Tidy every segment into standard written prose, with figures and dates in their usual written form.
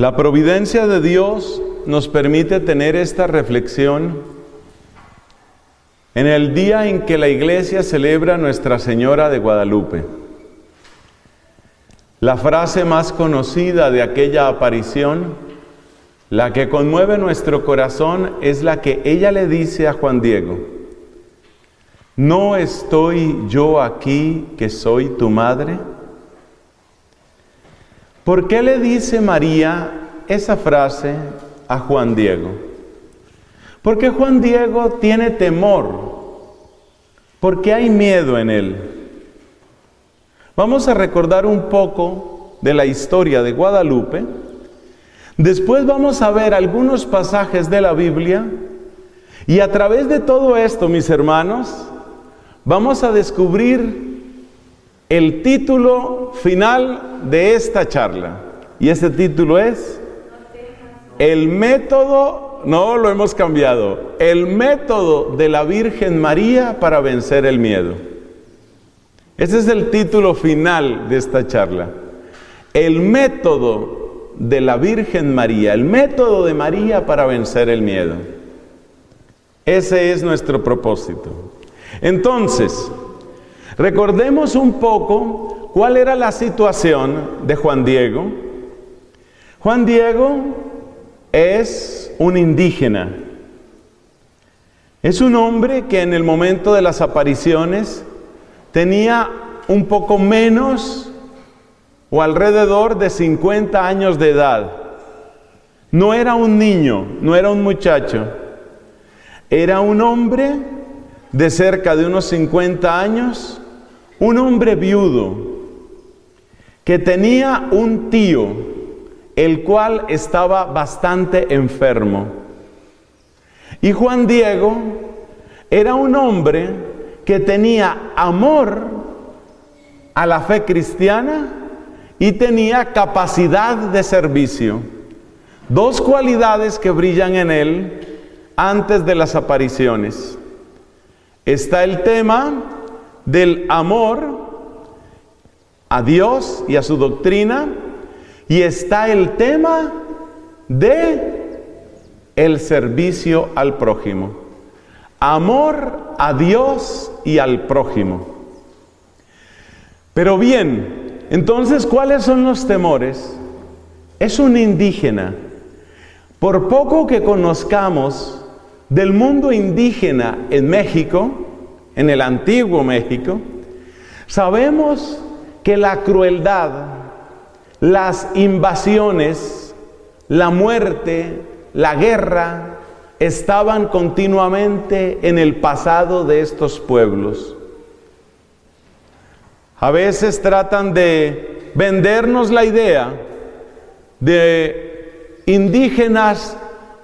La providencia de Dios nos permite tener esta reflexión en el día en que la iglesia celebra a Nuestra Señora de Guadalupe. La frase más conocida de aquella aparición, la que conmueve nuestro corazón, es la que ella le dice a Juan Diego: ¿no estoy yo aquí que soy tu madre? ¿Por qué le dice María esa frase a Juan Diego? Porque Juan Diego tiene temor, porque hay miedo en él. Vamos a recordar un poco de la historia de Guadalupe. Después vamos a ver algunos pasajes de la Biblia y a través de todo esto, mis hermanos, vamos a descubrir el título final de esta charla. Y ese título es el método, no lo hemos cambiado, el método de la Virgen María para vencer el miedo. Ese es el título final de esta charla. El método de la Virgen María, el método de María para vencer el miedo. Ese es nuestro propósito. Entonces, recordemos un poco cuál era la situación de Juan Diego. Juan Diego es un indígena. Es un hombre que en el momento de las apariciones tenía un poco menos o alrededor de 50 años de edad. No era un niño, no era un muchacho. Era un hombre de cerca de unos 50 años, un hombre viudo, que tenía un tío, el cual estaba bastante enfermo. Y Juan Diego era un hombre que tenía amor a la fe cristiana y tenía capacidad de servicio. Dos cualidades que brillan en él antes de las apariciones. Está el tema del amor a Dios y a su doctrina, y está el tema de el servicio al prójimo. Amor a Dios y al prójimo. Pero bien, entonces, ¿cuáles son los temores? Es un indígena. Por poco que conozcamos del mundo indígena en México, en el antiguo México, sabemos que la crueldad, las invasiones, la muerte, la guerra, estaban continuamente en el pasado de estos pueblos. A veces tratan de vendernos la idea de indígenas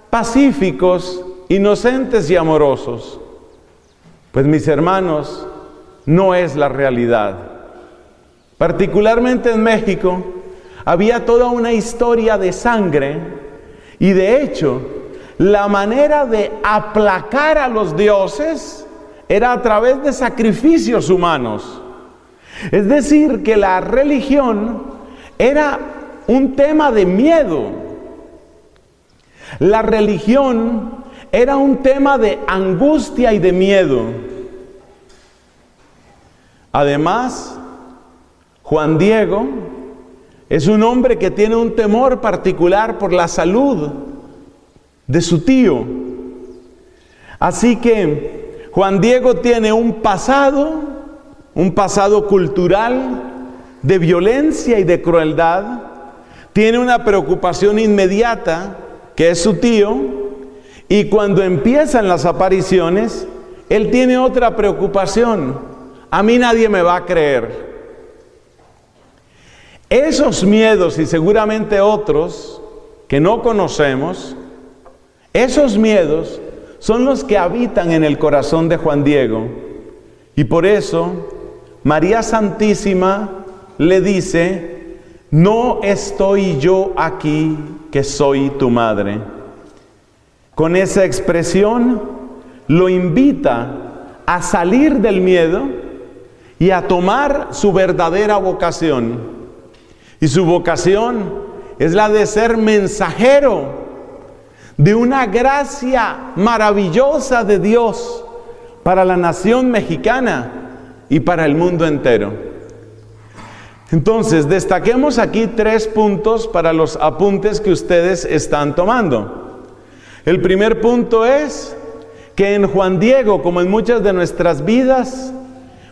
pacíficos, inocentes y amorosos. Pues, mis hermanos, no es la realidad. Particularmente en México, había toda una historia de sangre y de hecho, la manera de aplacar a los dioses era a través de sacrificios humanos. Es decir, que la religión era un tema de miedo. La religión era un tema de angustia y de miedo. Además, Juan Diego es un hombre que tiene un temor particular por la salud de su tío. Así que Juan Diego tiene un pasado cultural de violencia y de crueldad. Tiene una preocupación inmediata, que es su tío, y cuando empiezan las apariciones, él tiene otra preocupación: a mí nadie me va a creer. Esos miedos y seguramente otros que no conocemos, esos miedos son los que habitan en el corazón de Juan Diego. Y por eso María Santísima le dice: no estoy yo aquí que soy tu madre. Con esa expresión lo invita a salir del miedo y a tomar su verdadera vocación. Y su vocación es la de ser mensajero de una gracia maravillosa de Dios para la nación mexicana y para el mundo entero. Entonces, destaquemos aquí 3 puntos para los apuntes que ustedes están tomando. El primer punto es que en Juan Diego, como en muchas de nuestras vidas,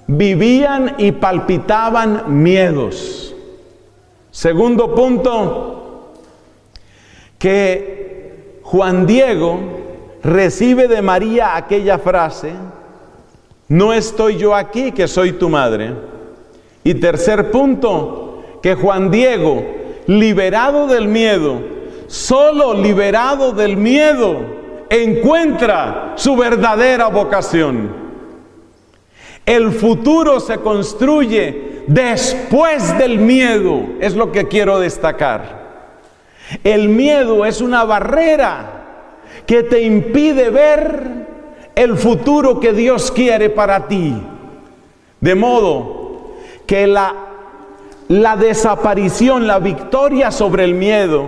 vivían y palpitaban miedos. Segundo punto, que Juan Diego recibe de María aquella frase: no estoy yo aquí, que soy tu madre. Y tercer punto, que Juan Diego, liberado del miedo, solo liberado del miedo, encuentra su verdadera vocación. El futuro se construye después del miedo, es lo que quiero destacar. El miedo es una barrera que te impide ver el futuro que Dios quiere para ti. De modo que la desaparición, la victoria sobre el miedo,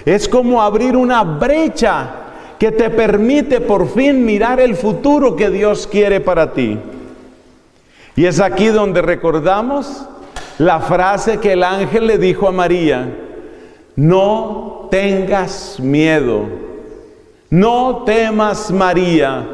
es como abrir una brecha que te permite por fin mirar el futuro que Dios quiere para ti. Y es aquí donde recordamos la frase que el ángel le dijo a María: no tengas miedo, no temas, María,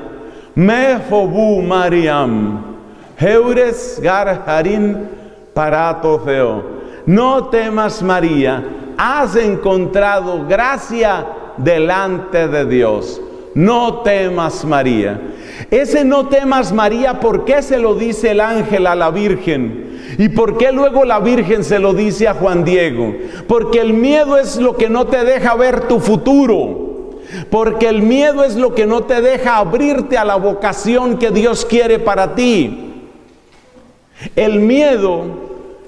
me fobu Mariam, heures gar harin parato feo. No temas, María, has encontrado gracia delante de Dios. No temas, María. Ese no temas, María, ¿por qué se lo dice el ángel a la Virgen? ¿Y por qué luego la Virgen se lo dice a Juan Diego? Porque el miedo es lo que no te deja ver tu futuro. Porque el miedo es lo que no te deja abrirte a la vocación que Dios quiere para ti. El miedo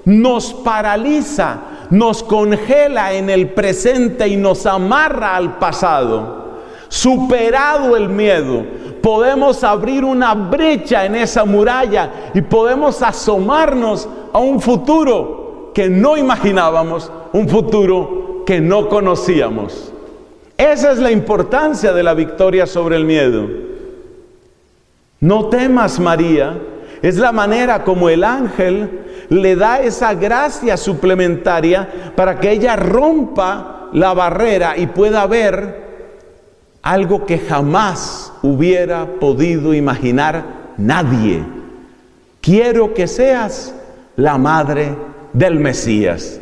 nos paraliza, nos congela en el presente y nos amarra al pasado. Superado el miedo, podemos abrir una brecha en esa muralla y podemos asomarnos a un futuro que no imaginábamos, un futuro que no conocíamos. Esa es la importancia de la victoria sobre el miedo. No temas, María, es la manera como el ángel le da esa gracia suplementaria para que ella rompa la barrera y pueda ver algo que jamás hubiera podido imaginar nadie. Quiero que seas la madre del Mesías.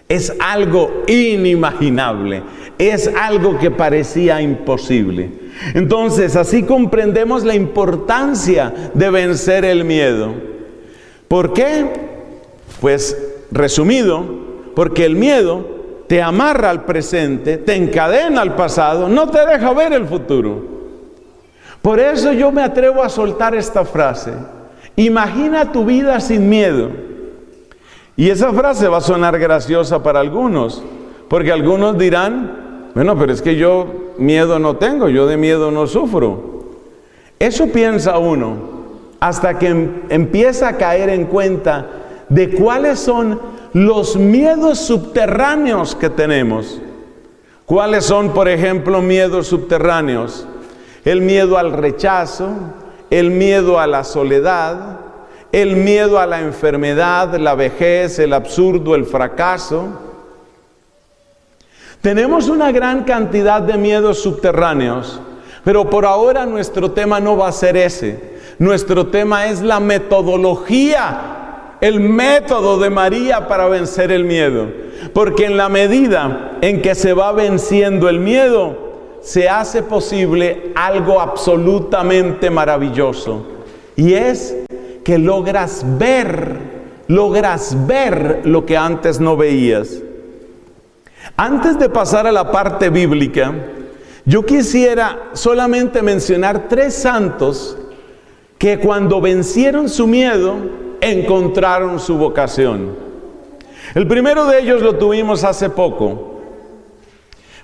Es algo inimaginable, es algo que parecía imposible. Entonces, así comprendemos la importancia de vencer el miedo. ¿Por qué? Pues, resumido, porque el miedo te amarra al presente, te encadena al pasado, no te deja ver el futuro. Por eso yo me atrevo a soltar esta frase: imagina tu vida sin miedo. Y esa frase va a sonar graciosa para algunos, porque algunos dirán: bueno, pero es que yo miedo no tengo, yo de miedo no sufro. Eso piensa uno, hasta que empieza a caer en cuenta de cuáles son los miedos subterráneos que tenemos. ¿Cuáles son, por ejemplo, miedos subterráneos? El miedo al rechazo, el miedo a la soledad, el miedo a la enfermedad, la vejez, el absurdo, el fracaso. Tenemos una gran cantidad de miedos subterráneos, pero por ahora nuestro tema no va a ser ese. Nuestro tema es la metodología, el método de María para vencer el miedo. Porque en la medida en que se va venciendo el miedo, se hace posible algo absolutamente maravilloso. Y es que logras ver lo que antes no veías. Antes de pasar a la parte bíblica, yo quisiera solamente mencionar 3 santos que cuando vencieron su miedo, encontraron su vocación. El primero de ellos lo tuvimos hace poco.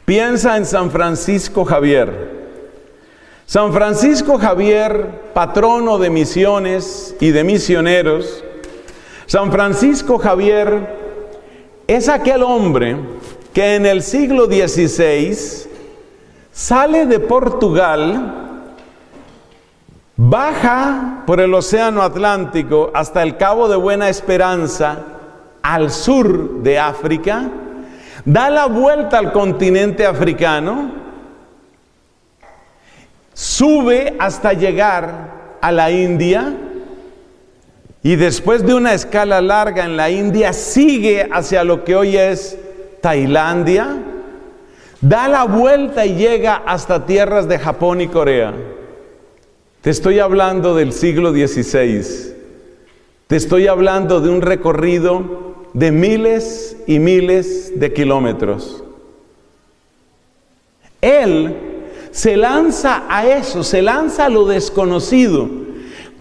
Piensa en San Francisco Javier. San Francisco Javier, patrono de misiones y de misioneros. San Francisco Javier es aquel hombre que en el siglo XVI sale de Portugal, baja por el Océano Atlántico hasta el Cabo de Buena Esperanza, al sur de África, da la vuelta al continente africano, sube hasta llegar a la India y después de una escala larga en la India sigue hacia lo que hoy es Tailandia, da la vuelta y llega hasta tierras de Japón y Corea. Te estoy hablando del siglo XVI. Te estoy hablando de un recorrido de miles y miles de kilómetros. Él se lanza a eso, se lanza a lo desconocido.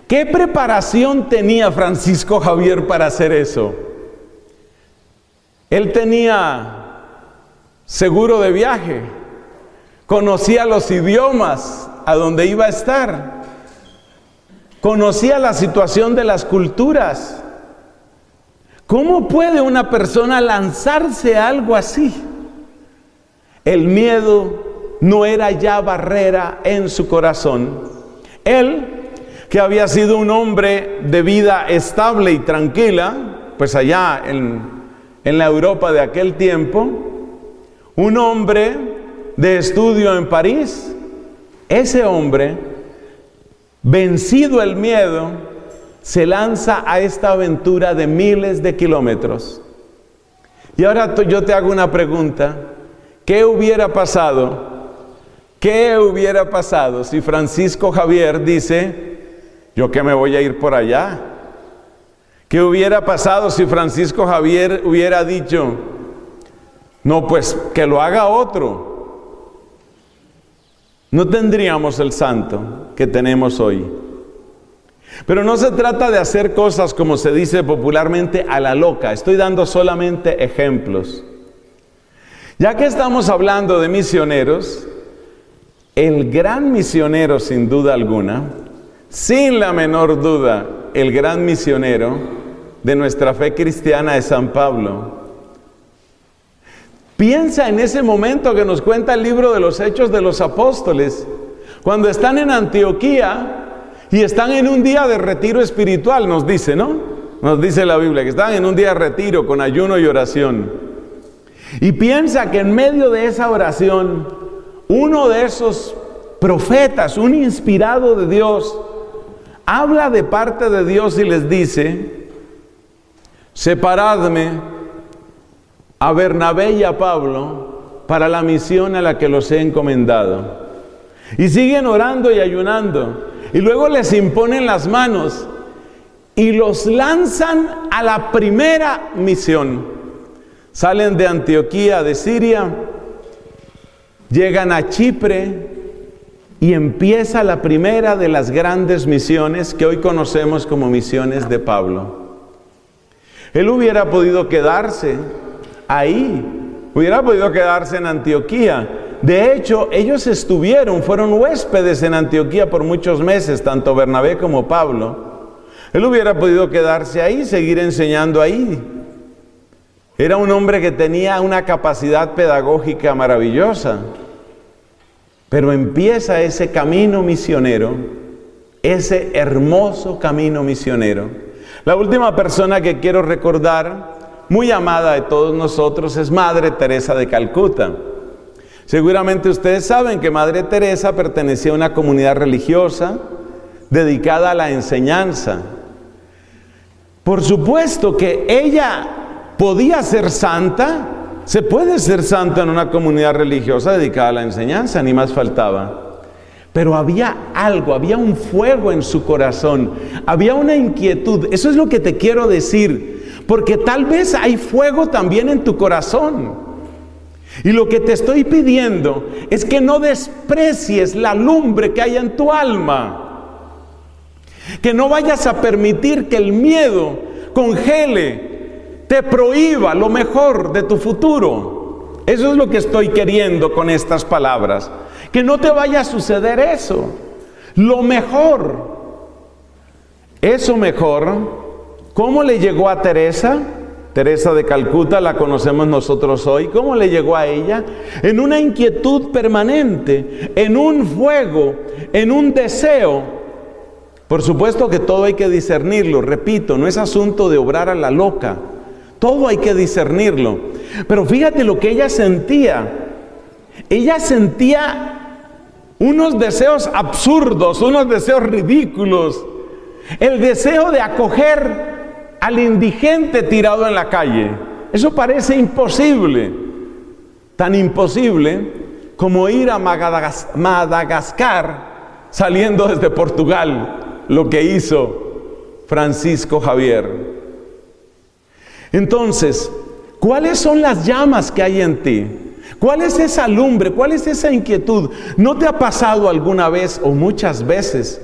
¿Qué preparación tenía Francisco Javier para hacer eso? Él tenía seguro de viaje, conocía los idiomas a donde iba a estar, conocía la situación de las culturas. ¿Cómo puede una persona lanzarse a algo así? El miedo no era ya barrera en su corazón. Él, que había sido un hombre de vida estable y tranquila, pues allá en la Europa de aquel tiempo, un hombre de estudio en París, ese hombre, vencido el miedo, se lanza a esta aventura de miles de kilómetros. Y ahora yo te hago una pregunta. ¿Qué hubiera pasado? ¿Qué hubiera pasado si Francisco Javier dice, yo que me voy a ir por allá? ¿Qué hubiera pasado si Francisco Javier hubiera dicho, no, pues que lo haga otro? No tendríamos el santo que tenemos hoy. Pero no se trata de hacer cosas, como se dice popularmente, a la loca. Estoy dando solamente ejemplos. Ya que estamos hablando de misioneros, el gran misionero, sin duda alguna, sin la menor duda, el gran misionero de nuestra fe cristiana es San Pablo. Piensa en ese momento que nos cuenta el libro de los Hechos de los Apóstoles, cuando están en Antioquía y están en un día de retiro espiritual, nos dice, ¿no? Nos dice la Biblia que están en un día de retiro con ayuno y oración. Y piensa que en medio de esa oración, uno de esos profetas, un inspirado de Dios, habla de parte de Dios y les dice, separadme a Bernabé y a Pablo para la misión a la que los he encomendado. Y siguen orando y ayunando. Y luego les imponen las manos y los lanzan a la primera misión. Salen de Antioquía, de Siria, llegan a Chipre y empieza la primera de las grandes misiones que hoy conocemos como misiones de Pablo. Él hubiera podido quedarse ahí, hubiera podido quedarse en Antioquía. De hecho, ellos fueron huéspedes en Antioquía por muchos meses, tanto Bernabé como Pablo. Él hubiera podido quedarse ahí, seguir enseñando ahí. Era un hombre que tenía una capacidad pedagógica maravillosa. Pero empieza ese camino misionero, ese hermoso camino misionero. La última persona que quiero recordar, muy amada de todos nosotros, es Madre Teresa de Calcuta. Seguramente ustedes saben que Madre Teresa pertenecía a una comunidad religiosa dedicada a la enseñanza. Por supuesto que ella podía ser santa, se puede ser santa en una comunidad religiosa dedicada a la enseñanza, ni más faltaba. Pero había algo, había un fuego en su corazón, había una inquietud. Eso es lo que te quiero decir, porque tal vez hay fuego también en tu corazón. Y lo que te estoy pidiendo es que no desprecies la lumbre que hay en tu alma. Que no vayas a permitir que el miedo congele, te prohíba lo mejor de tu futuro. Eso es lo que estoy queriendo con estas palabras. Que no te vaya a suceder eso. Lo mejor. Eso mejor. ¿Cómo le llegó a Teresa? Teresa de Calcuta la conocemos nosotros hoy. ¿Cómo le llegó a ella? En una inquietud permanente, en un fuego, en un deseo. Por supuesto que todo hay que discernirlo, repito, no es asunto de obrar a la loca. Todo hay que discernirlo. Pero fíjate lo que ella sentía. Ella sentía unos deseos absurdos, unos deseos ridículos. El deseo de acoger al indigente tirado en la calle. Eso parece imposible. Tan imposible como ir a Madagascar saliendo desde Portugal, lo que hizo Francisco Javier. Entonces, ¿cuáles son las llamas que hay en ti? ¿Cuál es esa lumbre? ¿Cuál es esa inquietud? ¿No te ha pasado alguna vez o muchas veces?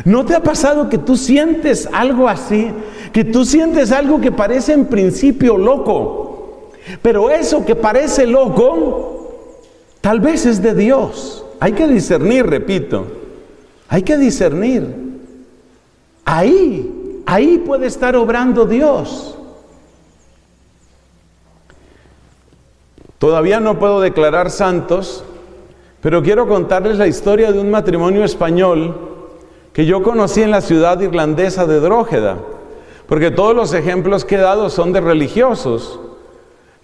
¿No te ha pasado que tú sientes algo así? Que tú sientes algo que parece en principio loco. Pero eso que parece loco, tal vez es de Dios. Hay que discernir, repito. Hay que discernir. Ahí puede estar obrando Dios. Todavía no puedo declarar santos, pero quiero contarles la historia de un matrimonio español que yo conocí en la ciudad irlandesa de Drógheda, porque todos los ejemplos que he dado son de religiosos.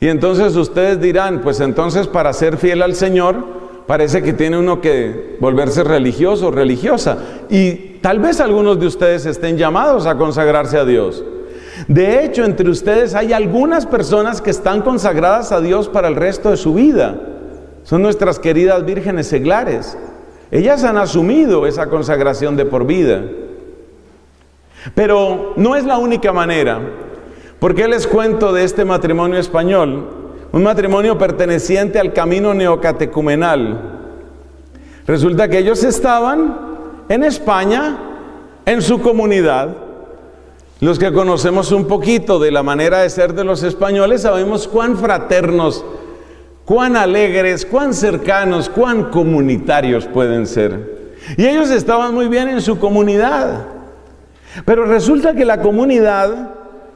Y entonces ustedes dirán, pues entonces para ser fiel al Señor, parece que tiene uno que volverse religioso o religiosa. Y tal vez algunos de ustedes estén llamados a consagrarse a Dios. De hecho, entre ustedes hay algunas personas que están consagradas a Dios para el resto de su vida. Son nuestras queridas vírgenes seglares. Ellas han asumido esa consagración de por vida. Pero no es la única manera. ¿Por qué les cuento de este matrimonio español? Un matrimonio perteneciente al camino neocatecumenal. Resulta que ellos estaban en España, en su comunidad. Los que conocemos un poquito de la manera de ser de los españoles sabemos cuán fraternos, cuán alegres, cuán cercanos, cuán comunitarios pueden ser. Y ellos estaban muy bien en su comunidad. Pero resulta que la comunidad,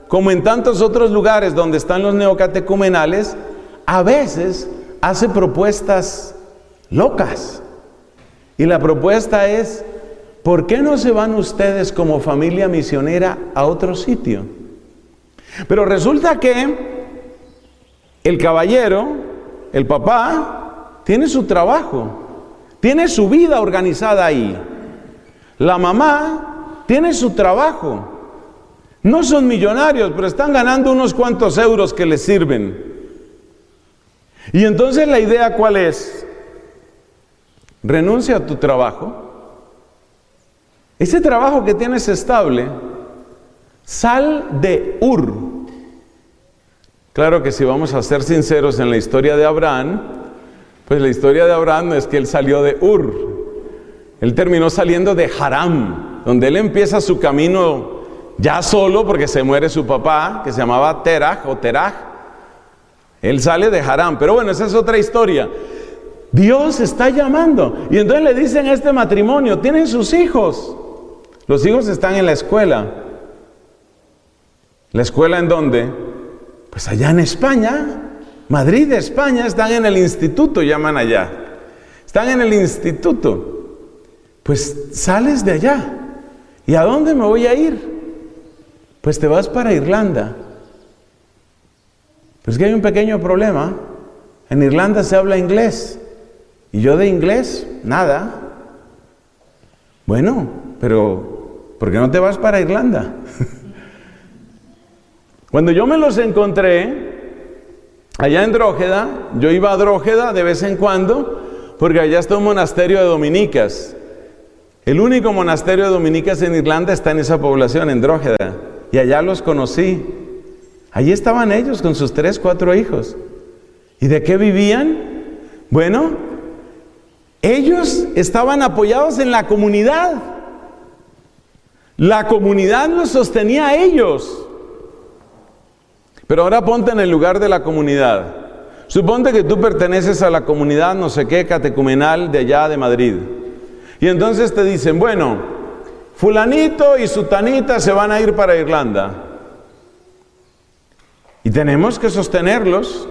como en tantos otros lugares donde están los neocatecumenales, a veces hace propuestas locas. Y la propuesta es, ¿por qué no se van ustedes como familia misionera a otro sitio? Pero resulta que el caballero, el papá, tiene su trabajo, tiene su vida organizada ahí. La mamá tiene su trabajo. No son millonarios, pero están ganando unos cuantos euros que les sirven. Y entonces la idea, ¿cuál es? Renuncia a tu trabajo. Ese trabajo que tienes estable, sal de Ur. Claro que si vamos a ser sinceros en la historia de Abraham, pues la historia de Abraham no es que él salió de Ur. Él terminó saliendo de Haram, donde él empieza su camino ya solo porque se muere su papá, que se llamaba Teraj o Teraj. Él sale de Haram, pero bueno, esa es otra historia. Dios está llamando. Y entonces le dicen a este matrimonio, tienen sus hijos. Los hijos están en la escuela. ¿La escuela en dónde? Pues allá en España. Madrid, España, están en el instituto, llaman allá. Están en el instituto. Pues sales de allá. ¿Y a dónde me voy a ir? Pues te vas para Irlanda. Pero es que hay un pequeño problema. En Irlanda se habla inglés. Y yo de inglés, nada. Bueno, pero ¿por qué no te vas para Irlanda? Cuando yo me los encontré allá en Drógheda, yo iba a Drógheda de vez en cuando, porque allá está un monasterio de dominicas. El único monasterio de dominicas en Irlanda está en esa población, en Drógheda. Y allá los conocí. Allí estaban ellos con sus 3, 4 hijos. ¿Y de qué vivían? Bueno, ellos estaban apoyados en la comunidad. La comunidad los sostenía a ellos. Pero ahora ponte en el lugar de la comunidad. Suponte que tú perteneces a la comunidad no sé qué catecumenal de allá de Madrid. Y entonces te dicen, bueno, fulanito y sutanita se van a ir para Irlanda. y tenemos que sostenerlos.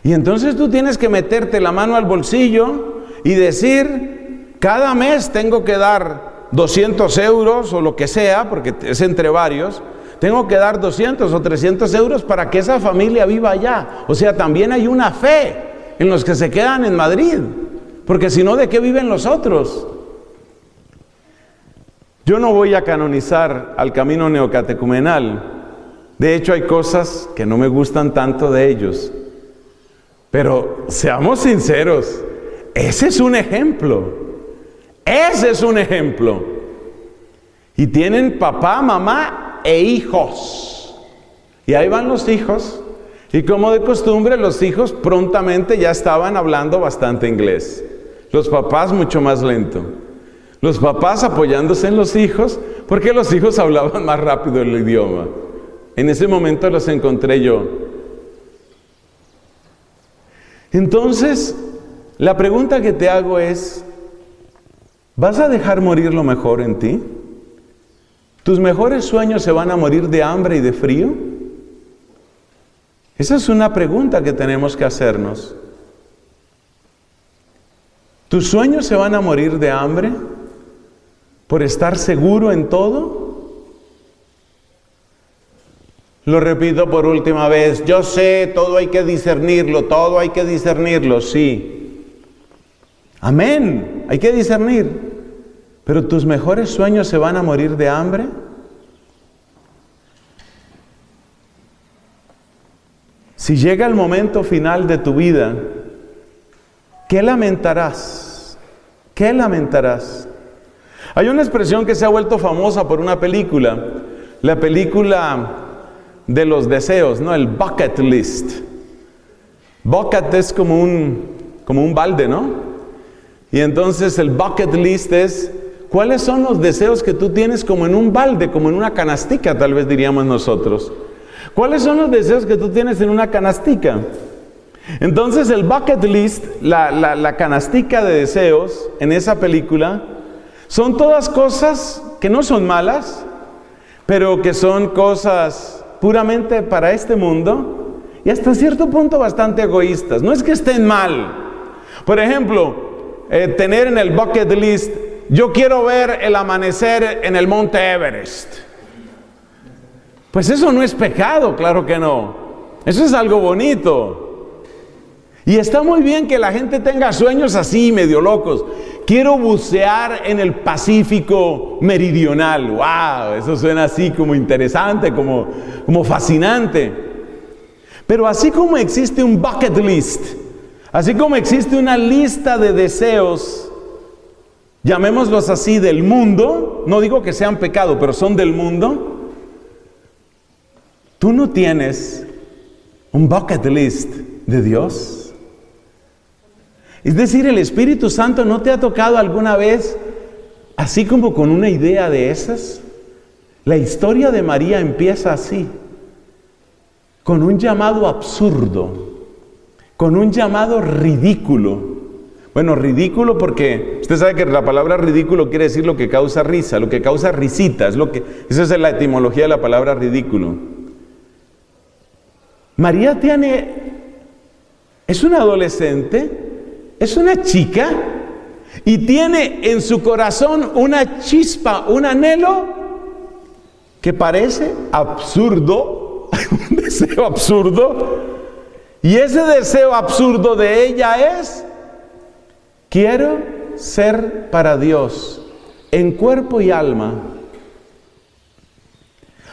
Y entonces tú tienes que meterte la mano al bolsillo y decir, cada mes tengo que dar 200 euros o lo que sea, porque es entre varios, tengo que dar 200 o 300 euros para que esa familia viva allá. O sea, también hay una fe en los que se quedan en Madrid, porque si no, ¿de qué viven los otros? Yo no voy a canonizar al camino neocatecumenal. De hecho, hay cosas que no me gustan tanto de ellos. Pero seamos sinceros, ese es un ejemplo. Ese es un ejemplo. Y tienen papá, mamá e hijos. Y ahí van los hijos. Y como de costumbre, los hijos prontamente ya estaban hablando bastante inglés. Los papás mucho más lento. Los papás apoyándose en los hijos, porque los hijos hablaban más rápido el idioma. En ese momento los encontré yo. Entonces, la pregunta que te hago es, ¿vas a dejar morir lo mejor en ti? ¿Tus mejores sueños se van a morir de hambre y de frío? Esa es una pregunta que tenemos que hacernos. ¿Tus sueños se van a morir de hambre por estar seguro en todo? Lo repito por última vez, yo sé, todo hay que discernirlo, sí. Amén, hay que discernir. Pero ¿tus mejores sueños se van a morir de hambre? Si llega el momento final de tu vida, ¿qué lamentarás? ¿Qué lamentarás? Hay una expresión que se ha vuelto famosa por una película, la película de los deseos, ¿no? El bucket list. Bucket es como un balde, ¿no? Y entonces el bucket list es, ¿cuáles son los deseos que tú tienes como en un balde, como en una canastica, tal vez diríamos nosotros? ¿Cuáles son los deseos que tú tienes en una canastica? Entonces el bucket list, la canastica de deseos en esa película, son todas cosas que no son malas, pero que son cosas puramente para este mundo y hasta cierto punto bastante egoístas. No es que estén mal. Por ejemplo, tener en el bucket list, yo quiero ver el amanecer en el Monte Everest. Pues eso no es pecado, claro que no. Eso es algo bonito. Y está muy bien que la gente tenga sueños así, medio locos. Quiero bucear en el Pacífico Meridional. ¡Wow! Eso suena así como interesante, como fascinante. Pero así como existe un bucket list, así como existe una lista de deseos, llamémoslos así, del mundo, no digo que sean pecado, pero son del mundo, tú no tienes un bucket list de Dios. Es decir, el Espíritu Santo no te ha tocado alguna vez así como con una idea de esas. La historia de María empieza así, con un llamado absurdo, con un llamado ridículo. Bueno, ridículo porque usted sabe que la palabra ridículo quiere decir lo que causa risa, lo que causa risita, esa es la etimología de la palabra ridículo. María es una adolescente, es una chica y tiene en su corazón una chispa, un anhelo que parece absurdo, un deseo absurdo. Y ese deseo absurdo de ella es, quiero ser para Dios en cuerpo y alma.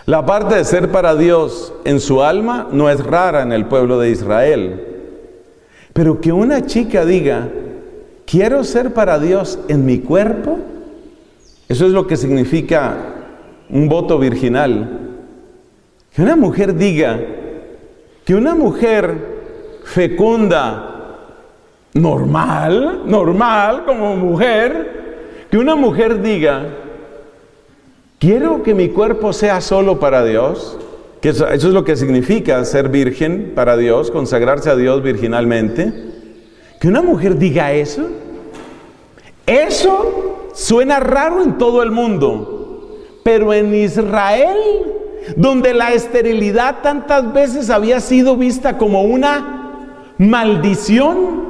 La parte de ser para Dios en su alma no es rara en el pueblo de Israel. Pero que una chica diga, quiero ser para Dios en mi cuerpo, eso es lo que significa un voto virginal. Que una mujer diga, que una mujer fecunda, normal como mujer, que una mujer diga, quiero que mi cuerpo sea solo para Dios, que eso es lo que significa ser virgen para Dios, consagrarse a Dios virginalmente. Que una mujer diga eso suena raro en todo el mundo, pero en Israel donde la esterilidad tantas veces había sido vista como una maldición,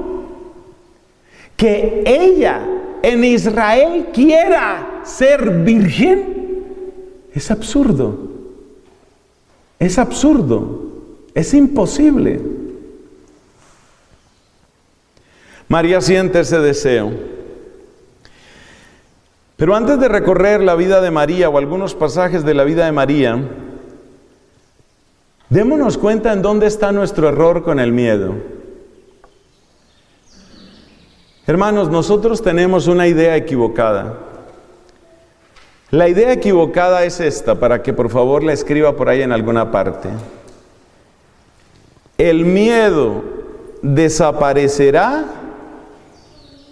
que ella en Israel quiera ser virgen, es absurdo. Es absurdo. Es imposible. María siente ese deseo. Pero antes de recorrer la vida de María o algunos pasajes de la vida de María, démonos cuenta en dónde está nuestro error con el miedo. Hermanos, nosotros tenemos una idea equivocada. La idea equivocada es esta, para que por favor la escriba por ahí en alguna parte. El miedo desaparecerá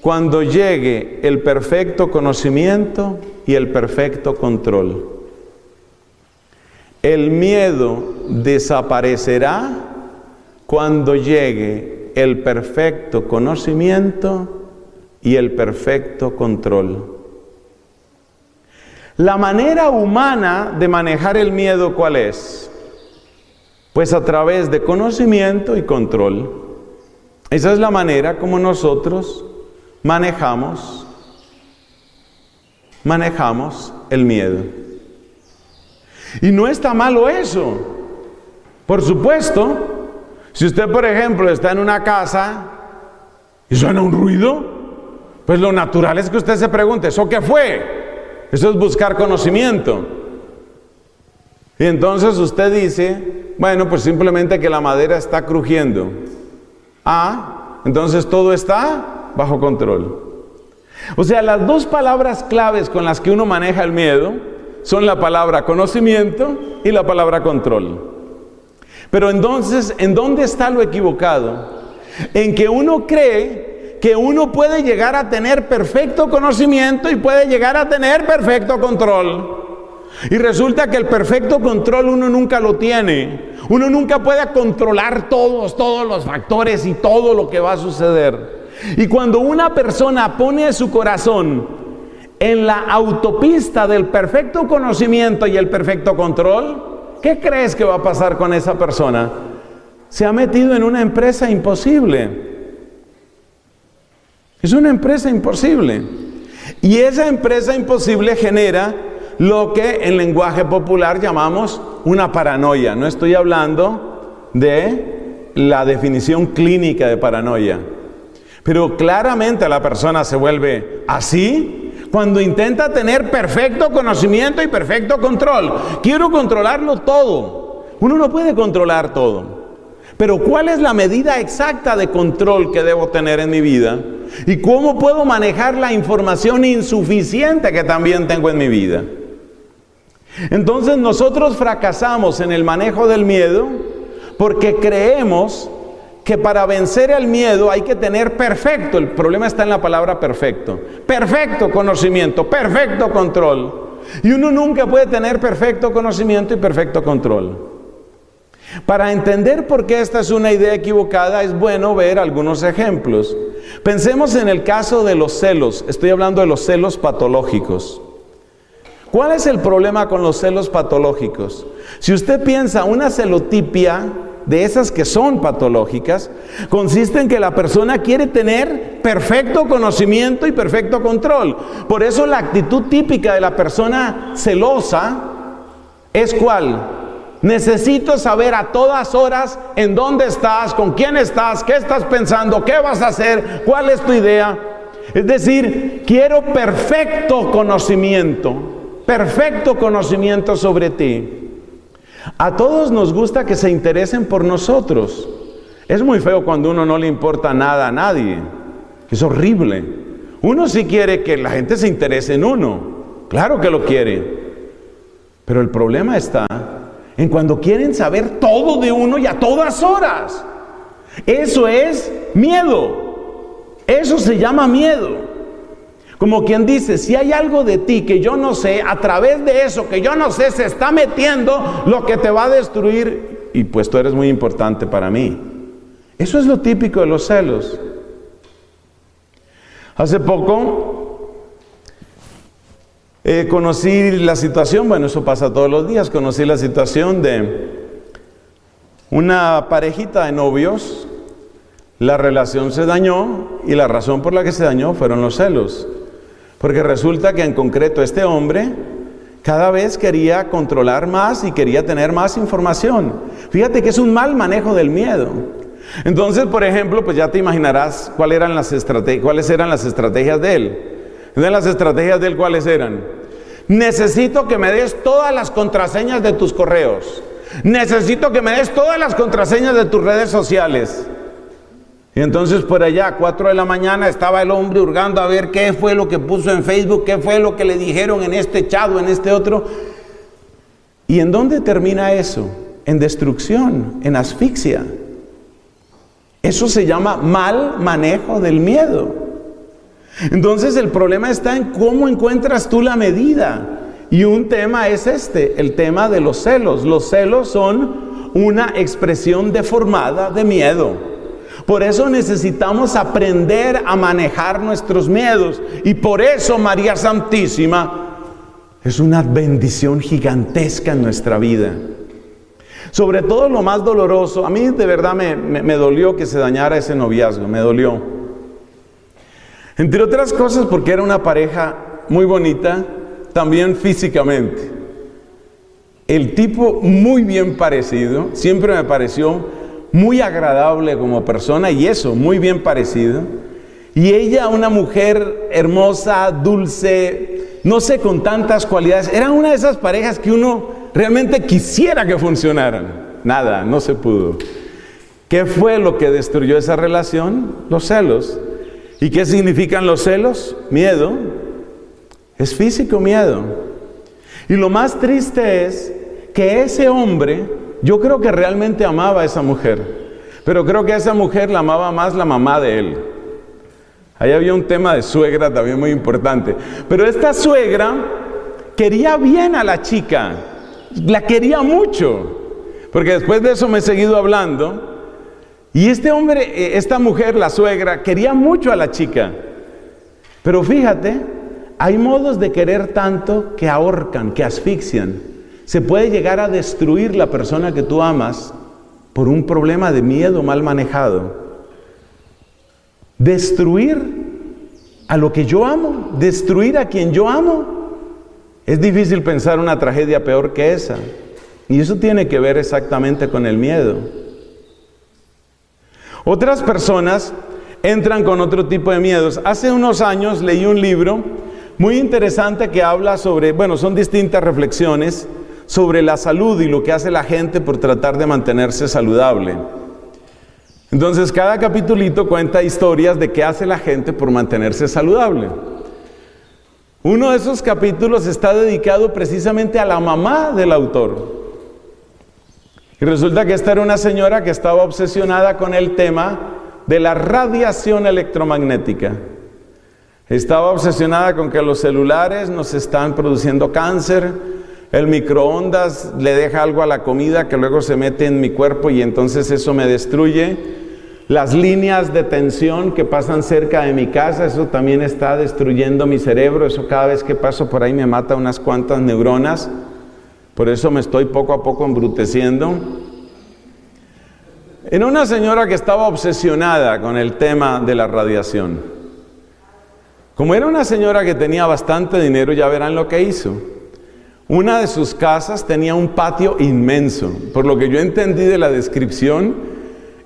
cuando llegue el perfecto conocimiento y el perfecto control. El miedo desaparecerá cuando llegue el perfecto conocimiento y el perfecto control. La manera humana de manejar el miedo, ¿cuál es? Pues a través de conocimiento y control. Esa es la manera como nosotros manejamos el miedo. Y no está malo eso. Por supuesto, si usted, por ejemplo, está en una casa y suena un ruido, pues lo natural es que usted se pregunte, ¿eso qué fue? Eso es buscar conocimiento. Y entonces usted dice, bueno, pues simplemente que la madera está crujiendo. Ah, entonces todo está bajo control. O sea, las dos palabras claves con las que uno maneja el miedo son la palabra conocimiento y la palabra control. Pero entonces, ¿en dónde está lo equivocado? En que uno cree que uno puede llegar a tener perfecto conocimiento y puede llegar a tener perfecto control. Y resulta que el perfecto control uno nunca lo tiene. Uno nunca puede controlar todos los factores y todo lo que va a suceder. Y cuando una persona pone su corazón en la autopista del perfecto conocimiento y el perfecto control, ¿qué crees que va a pasar con esa persona? Se ha metido en una empresa imposible. Es una empresa imposible. Y esa empresa imposible genera lo que en lenguaje popular llamamos una paranoia. No estoy hablando de la definición clínica de paranoia. Pero claramente la persona se vuelve así cuando intenta tener perfecto conocimiento y perfecto control. Quiero controlarlo todo. Uno no puede controlar todo. Pero ¿cuál es la medida exacta de control que debo tener en mi vida? ¿Y cómo puedo manejar la información insuficiente que también tengo en mi vida? Entonces nosotros fracasamos en el manejo del miedo porque creemos que para vencer el miedo hay que tener perfecto, el problema está en la palabra perfecto, perfecto conocimiento, perfecto control. Y uno nunca puede tener perfecto conocimiento y perfecto control. Para entender por qué esta es una idea equivocada, es bueno ver algunos ejemplos. Pensemos en el caso de los celos. Estoy hablando de los celos patológicos. ¿Cuál es el problema con los celos patológicos? Si usted piensa, una celotipia de esas que son patológicas, consiste en que la persona quiere tener perfecto conocimiento y perfecto control. Por eso la actitud típica de la persona celosa es ¿cuál? Necesito saber a todas horas en dónde estás, con quién estás, qué estás pensando, qué vas a hacer, cuál es tu idea. Es decir, quiero perfecto conocimiento sobre ti. A todos nos gusta que se interesen por nosotros. Es muy feo cuando uno no le importa nada a nadie. Es horrible. Uno sí quiere que la gente se interese en uno. Claro que lo quiere. Pero el problema está en cuando quieren saber todo de uno y a todas horas. Eso es miedo. Eso se llama miedo. Como quien dice, si hay algo de ti que yo no sé, a través de eso que yo no sé, se está metiendo lo que te va a destruir. Y pues tú eres muy importante para mí. Eso es lo típico de los celos. Hace poco Conocí la situación, bueno, eso pasa todos los días, conocí la situación de una parejita de novios. La relación se dañó y la razón por la que se dañó fueron los celos. Porque resulta que en concreto este hombre cada vez quería controlar más y quería tener más información. Fíjate que es un mal manejo del miedo. Entonces, por ejemplo, pues ya te imaginarás cuáles eran las estrategias de él. Entonces, las estrategias de él, ¿cuáles eran? Necesito que me des todas las contraseñas de tus correos. Necesito que me des todas las contraseñas de tus redes sociales. Y entonces por allá a 4 de la mañana estaba el hombre hurgando a ver qué fue lo que puso en Facebook, qué fue lo que le dijeron en este chat o en este otro. ¿Y en dónde termina eso? En destrucción, en asfixia. Eso se llama mal manejo del miedo. Entonces el problema está en cómo encuentras tú la medida. Y un tema es el tema de los celos. Los celos son una expresión deformada de miedo. Por eso necesitamos aprender a manejar nuestros miedos. Y por eso María Santísima es una bendición gigantesca en nuestra vida. Sobre todo lo más doloroso, a mí de verdad me dolió que se dañara ese noviazgo, me dolió. Entre otras cosas porque era una pareja muy bonita, también físicamente. El tipo muy bien parecido, siempre me pareció muy agradable como persona y eso, muy bien parecido. Y ella, una mujer hermosa, dulce, no sé, con tantas cualidades. Era una de esas parejas que uno realmente quisiera que funcionaran. Nada, no se pudo. ¿Qué fue lo que destruyó esa relación? Los celos. ¿Y qué significan los celos? Miedo. Es físico miedo. Y lo más triste es que ese hombre, yo creo que realmente amaba a esa mujer, pero creo que a esa mujer la amaba más la mamá de él. Ahí había un tema de suegra también muy importante. Pero esta suegra quería bien a la chica, la quería mucho, porque después de eso me he seguido hablando. Y este hombre, esta mujer, la suegra, quería mucho a la chica. Pero fíjate, hay modos de querer tanto que ahorcan, que asfixian. Se puede llegar a destruir la persona que tú amas por un problema de miedo mal manejado. Destruir a lo que yo amo, destruir a quien yo amo. Es difícil pensar una tragedia peor que esa. Y eso tiene que ver exactamente con el miedo. Otras personas entran con otro tipo de miedos. Hace unos años leí un libro muy interesante que habla sobre, son distintas reflexiones sobre la salud y lo que hace la gente por tratar de mantenerse saludable. Entonces, cada capitulito cuenta historias de qué hace la gente por mantenerse saludable. Uno de esos capítulos está dedicado precisamente a la mamá del autor. Y resulta que esta era una señora que estaba obsesionada con el tema de la radiación electromagnética. Estaba obsesionada con que los celulares nos están produciendo cáncer. El microondas le deja algo a la comida que luego se mete en mi cuerpo y entonces eso me destruye. Las líneas de tensión que pasan cerca de mi casa, eso también está destruyendo mi cerebro. Eso cada vez que paso por ahí me mata unas cuantas neuronas. Por eso me estoy poco a poco embruteciendo. Era una señora que estaba obsesionada con el tema de la radiación. Como era una señora que tenía bastante dinero, ya verán lo que hizo. Una de sus casas tenía un patio inmenso. Por lo que yo entendí de la descripción,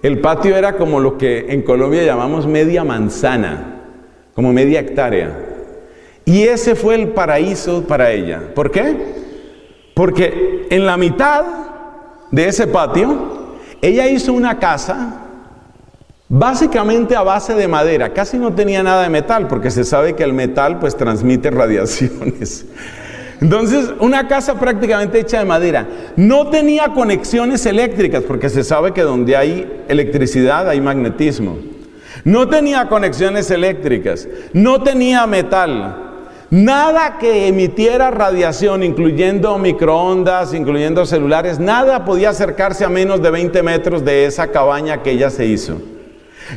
el patio era como lo que en Colombia llamamos media manzana, como media hectárea. Y ese fue el paraíso para ella. ¿Por qué? Porque en la mitad de ese patio, ella hizo una casa básicamente a base de madera. Casi no tenía nada de metal, porque se sabe que el metal pues transmite radiaciones. Entonces, una casa prácticamente hecha de madera. No tenía conexiones eléctricas, porque se sabe que donde hay electricidad hay magnetismo. No tenía conexiones eléctricas, no tenía metal. Nada que emitiera radiación, incluyendo microondas, incluyendo celulares, nada podía acercarse a menos de 20 metros de esa cabaña que ella se hizo.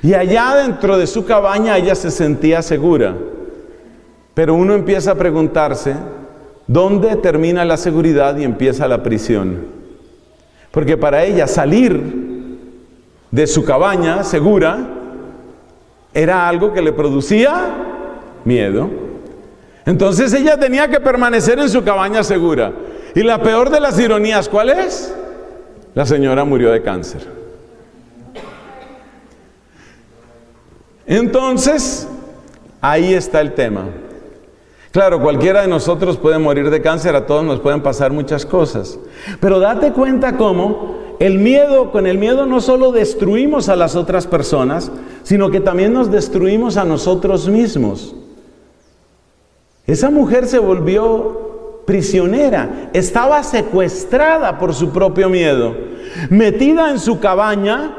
Y allá dentro de su cabaña ella se sentía segura. Pero uno empieza a preguntarse, ¿Dónde termina la seguridad y empieza la prisión? Porque para ella salir de su cabaña segura era algo que le producía miedo. Entonces ella tenía que permanecer en su cabaña segura. Y la peor de las ironías, ¿cuál es? La señora murió de cáncer. Entonces, ahí está el tema. Claro, cualquiera de nosotros puede morir de cáncer, a todos nos pueden pasar muchas cosas. Pero date cuenta cómo con el miedo no solo destruimos a las otras personas, sino que también nos destruimos a nosotros mismos. Esa mujer se volvió prisionera, estaba secuestrada por su propio miedo, metida en su cabaña,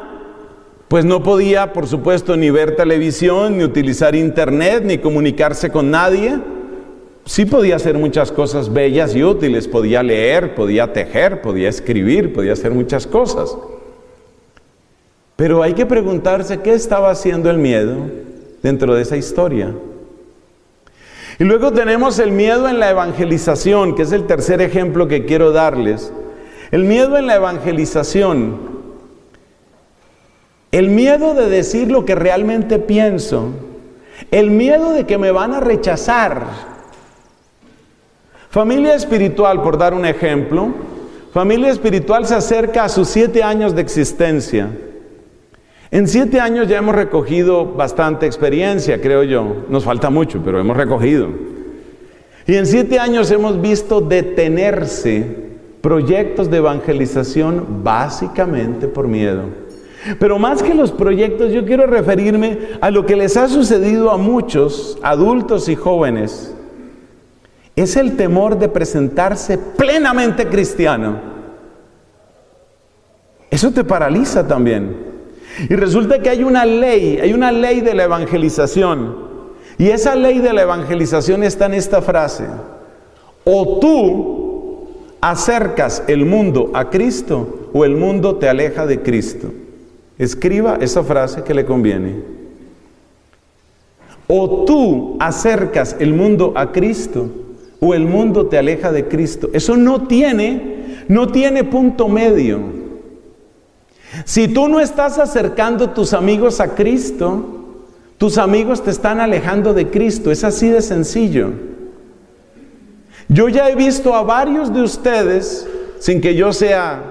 pues no podía, por supuesto, ni ver televisión, ni utilizar internet, ni comunicarse con nadie. Sí podía hacer muchas cosas bellas y útiles, podía leer, podía tejer, podía escribir, podía hacer muchas cosas. Pero hay que preguntarse qué estaba haciendo el miedo dentro de esa historia. Y luego tenemos el miedo en la evangelización, que es el tercer ejemplo que quiero darles. El miedo en la evangelización. El miedo de decir lo que realmente pienso. El miedo de que me van a rechazar. Familia espiritual, por dar un ejemplo. Familia espiritual se acerca a sus 7 años de existencia. En 7 años ya hemos recogido bastante experiencia, creo yo. Nos falta mucho, pero hemos recogido. Y en 7 años hemos visto detenerse proyectos de evangelización básicamente por miedo. Pero más que los proyectos, yo quiero referirme a lo que les ha sucedido a muchos adultos y jóvenes. Es el temor de presentarse plenamente cristiano. Eso te paraliza también. Y resulta que hay una ley de la evangelización. Y esa ley de la evangelización está en esta frase: o tú acercas el mundo a Cristo, o el mundo te aleja de Cristo. Escriba esa frase que le conviene. O tú acercas el mundo a Cristo, o el mundo te aleja de Cristo. Eso no tiene punto medio. Si tú no estás acercando tus amigos a Cristo, tus amigos te están alejando de Cristo. Es así de sencillo. Yo ya he visto a varios de ustedes, sin que yo sea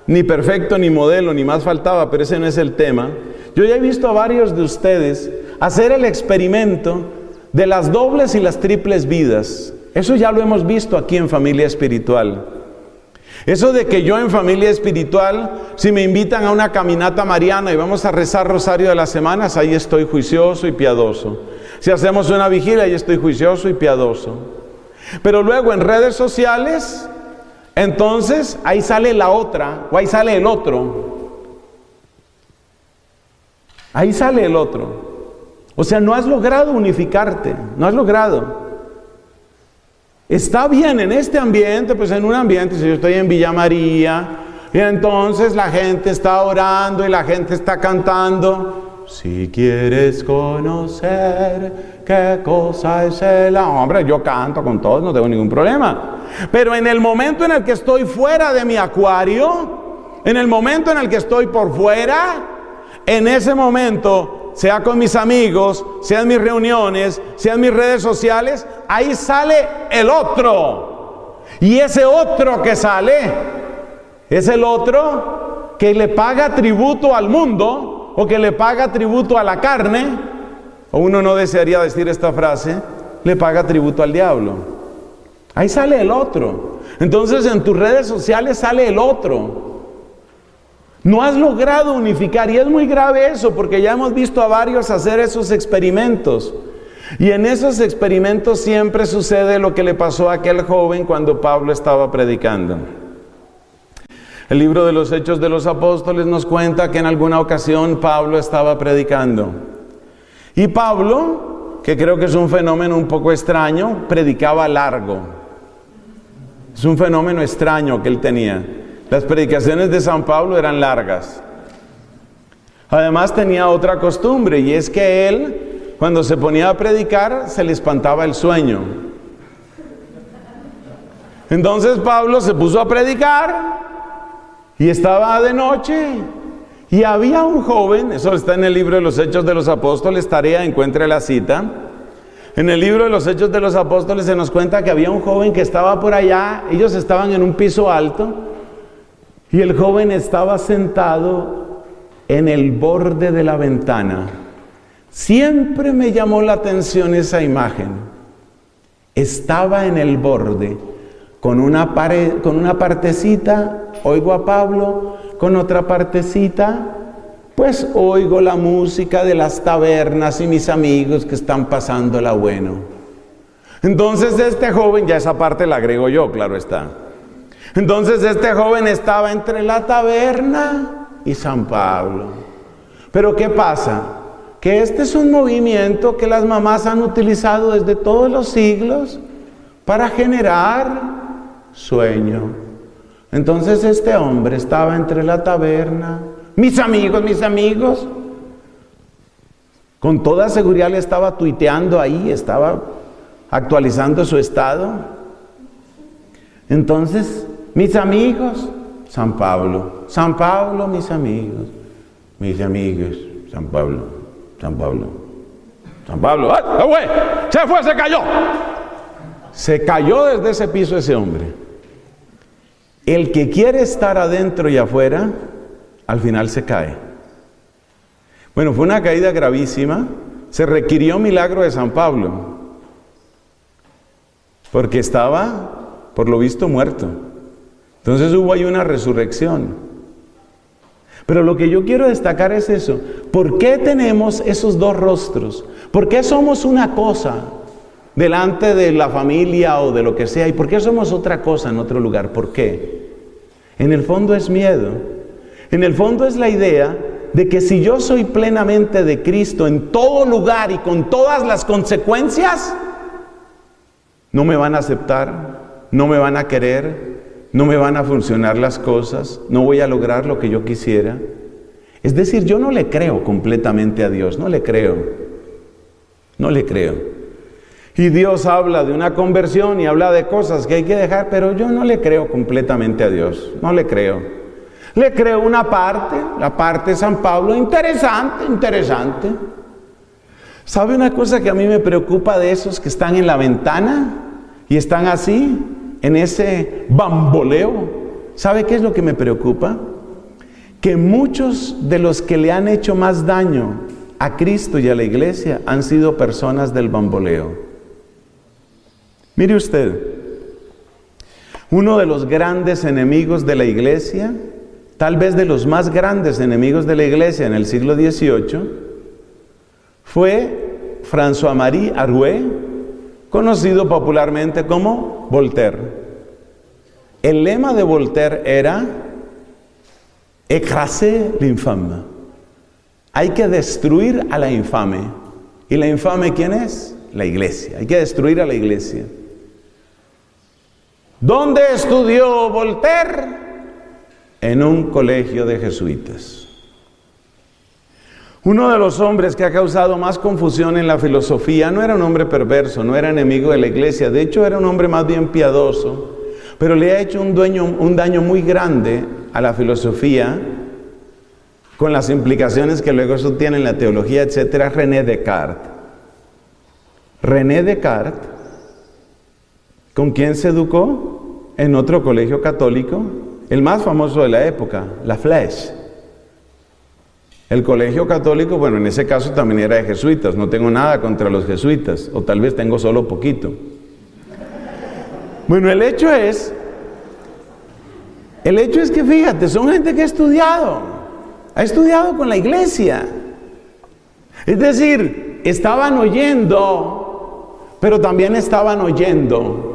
ni perfecto, ni modelo, ni más faltaba, pero ese no es el tema. Yo ya he visto a varios de ustedes hacer el experimento de las dobles y las triples vidas. Eso ya lo hemos visto aquí en Familia Espiritual. Eso de que yo en Familia Espiritual, si me invitan a una caminata mariana y vamos a rezar rosario de las semanas, ahí estoy juicioso y piadoso. Si hacemos una vigilia, ahí estoy juicioso y piadoso. Pero luego en redes sociales, entonces ahí sale la otra, o ahí sale el otro. Ahí sale el otro. O sea, no has logrado unificarte, no has logrado. Está bien en este ambiente, pues en un ambiente, si yo estoy en Villa María, y entonces la gente está orando y la gente está cantando. Si quieres conocer qué cosa es el amor. Hombre, yo canto con todos, no tengo ningún problema. Pero en el momento en el que estoy fuera de mi acuario, en el momento en el que estoy por fuera, en ese momento, sea con mis amigos, sea en mis reuniones, sea en mis redes sociales, ahí sale el otro. Y ese otro que sale es el otro que le paga tributo al mundo, o que le paga tributo a la carne, o uno no desearía decir esta frase, le paga tributo al diablo. Ahí sale el otro. Entonces en tus redes sociales sale el otro. No has logrado unificar, y es muy grave eso, porque ya hemos visto a varios hacer esos experimentos. Y en esos experimentos siempre sucede lo que le pasó a aquel joven cuando Pablo estaba predicando. El libro de los Hechos de los Apóstoles nos cuenta que en alguna ocasión Pablo estaba predicando. Y Pablo, que creo que es un fenómeno un poco extraño, predicaba largo. Es un fenómeno extraño que él tenía. Las predicaciones de San Pablo eran largas. Además tenía otra costumbre, y es que él, cuando se ponía a predicar, se le espantaba el sueño. Entonces Pablo se puso a predicar y estaba de noche. Y había un joven, eso está en el libro de los Hechos de los Apóstoles, tarea, encuentre la cita. En el libro de los Hechos de los Apóstoles se nos cuenta que había un joven que estaba por allá, ellos estaban en un piso alto, y el joven estaba sentado en el borde de la ventana. Siempre me llamó la atención esa imagen. Estaba en el borde, con una partecita, oigo a Pablo, con otra partecita, pues oigo la música de las tabernas y mis amigos que están pasándola bueno. Entonces este joven, ya esa parte la agrego yo, claro está. Entonces este joven estaba entre la taberna y San Pablo. Pero ¿qué pasa? Que este es un movimiento que las mamás han utilizado desde todos los siglos para generar sueño. Entonces este hombre estaba entre la taberna, mis amigos, con toda seguridad le estaba tuiteando ahí, estaba actualizando su estado. Entonces, mis amigos, San Pablo, mis amigos, San Pablo, ¡ah, güey! Se cayó. Se cayó desde ese piso ese hombre. El que quiere estar adentro y afuera, al final se cae. Bueno, fue una caída gravísima. Se requirió milagro de San Pablo, porque estaba, por lo visto, muerto. Entonces hubo ahí una resurrección. Pero lo que yo quiero destacar es eso. ¿Por qué tenemos esos dos rostros? ¿Por qué somos una cosa delante de la familia o de lo que sea? ¿Y por qué somos otra cosa en otro lugar? ¿Por qué? En el fondo es miedo. En el fondo es la idea de que si yo soy plenamente de Cristo en todo lugar y con todas las consecuencias, no me van a aceptar, no me van a querer, no me van a funcionar las cosas, no voy a lograr lo que yo quisiera. Es decir, yo no le creo completamente a Dios, no le creo. Y Dios habla de una conversión y habla de cosas que hay que dejar, pero yo no le creo completamente a Dios, no le creo. Le creo una parte, la parte de San Pablo, interesante. ¿Sabe una cosa que a mí me preocupa de esos que están en la ventana y están así, en ese bamboleo? ¿Sabe qué es lo que me preocupa? Que muchos de los que le han hecho más daño a Cristo y a la iglesia han sido personas del bamboleo. Mire usted, uno de los grandes enemigos de la iglesia, tal vez de los más grandes enemigos de la iglesia en el siglo XVIII, fue François-Marie Arouet, conocido popularmente como Voltaire. El lema de Voltaire era écraser l'infâme. Hay que destruir a la infame. ¿Y la infame quién es? La iglesia. Hay que destruir a la iglesia. ¿Dónde estudió Voltaire? En un colegio de jesuitas. Uno de los hombres que ha causado más confusión en la filosofía no era un hombre perverso, no era enemigo de la iglesia, de hecho era un hombre más bien piadoso, pero le ha hecho un daño muy grande a la filosofía, con las implicaciones que luego eso tiene en la teología, etcétera. René Descartes. René Descartes, ¿con quién se educó? En otro colegio católico, el más famoso de la época, La Flèche. El colegio católico, bueno, en ese caso también era de jesuitas, no tengo nada contra los jesuitas, o tal vez tengo solo poquito. Bueno, el hecho es que fíjate, son gente que ha estudiado con la iglesia. Es decir, estaban oyendo, pero también estaban oyendo.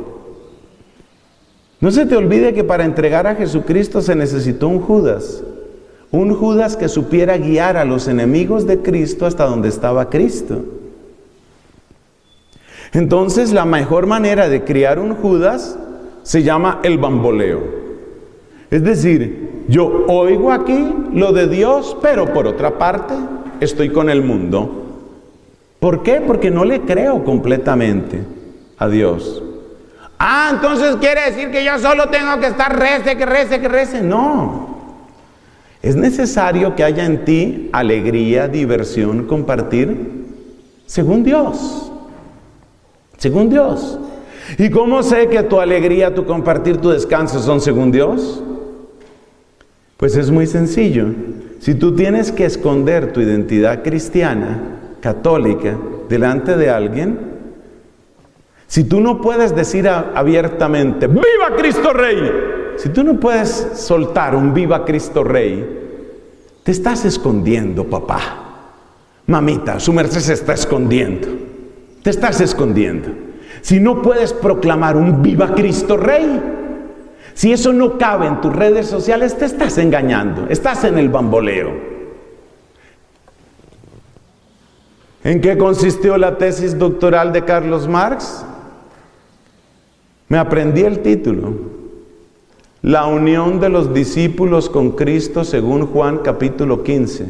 No se te olvide que para entregar a Jesucristo se necesitó un Judas que supiera guiar a los enemigos de Cristo hasta donde estaba Cristo. Entonces, la mejor manera de criar un Judas se llama el bamboleo. Es decir, yo oigo aquí lo de Dios, pero por otra parte estoy con el mundo. ¿Por qué? Porque no le creo completamente a Dios. Ah, entonces quiere decir que yo solo tengo que estar que rece. No. Es necesario que haya en ti alegría, diversión, compartir, según Dios. Según Dios. ¿Y cómo sé que tu alegría, tu compartir, tu descanso son según Dios? Pues es muy sencillo. Si tú tienes que esconder tu identidad cristiana, católica, delante de alguien, si tú no puedes decir abiertamente, ¡viva Cristo Rey! Si tú no puedes soltar un ¡viva Cristo Rey!, te estás escondiendo, papá. Mamita, su merced se está escondiendo. Te estás escondiendo. Si no puedes proclamar un ¡viva Cristo Rey!, si eso no cabe en tus redes sociales, te estás engañando. Estás en el bamboleo. ¿En qué consistió la tesis doctoral de Carlos Marx? Me aprendí el título. La unión de los discípulos con Cristo según Juan capítulo 15.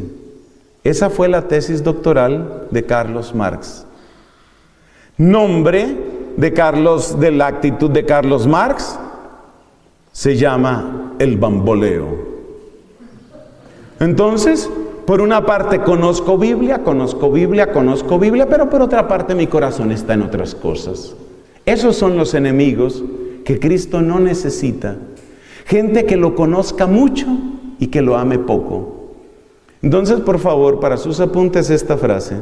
Esa fue la tesis doctoral de Carlos Marx. Nombre de la actitud de Carlos Marx se llama el bamboleo. Entonces, por una parte conozco Biblia, pero por otra parte mi corazón está en otras cosas. Esos son los enemigos que Cristo no necesita. Gente que lo conozca mucho y que lo ame poco. Entonces, por favor, para sus apuntes esta frase: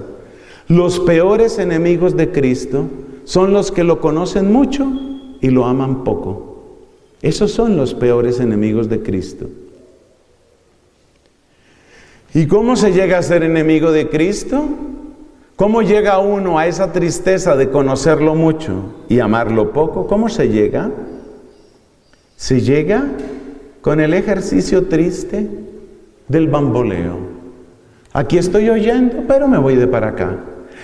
los peores enemigos de Cristo son los que lo conocen mucho y lo aman poco. Esos son los peores enemigos de Cristo. ¿Y cómo se llega a ser enemigo de Cristo? ¿Cómo llega uno a esa tristeza de conocerlo mucho y amarlo poco? ¿Cómo se llega? Se llega con el ejercicio triste del bamboleo. Aquí estoy oyendo, pero me voy de para acá.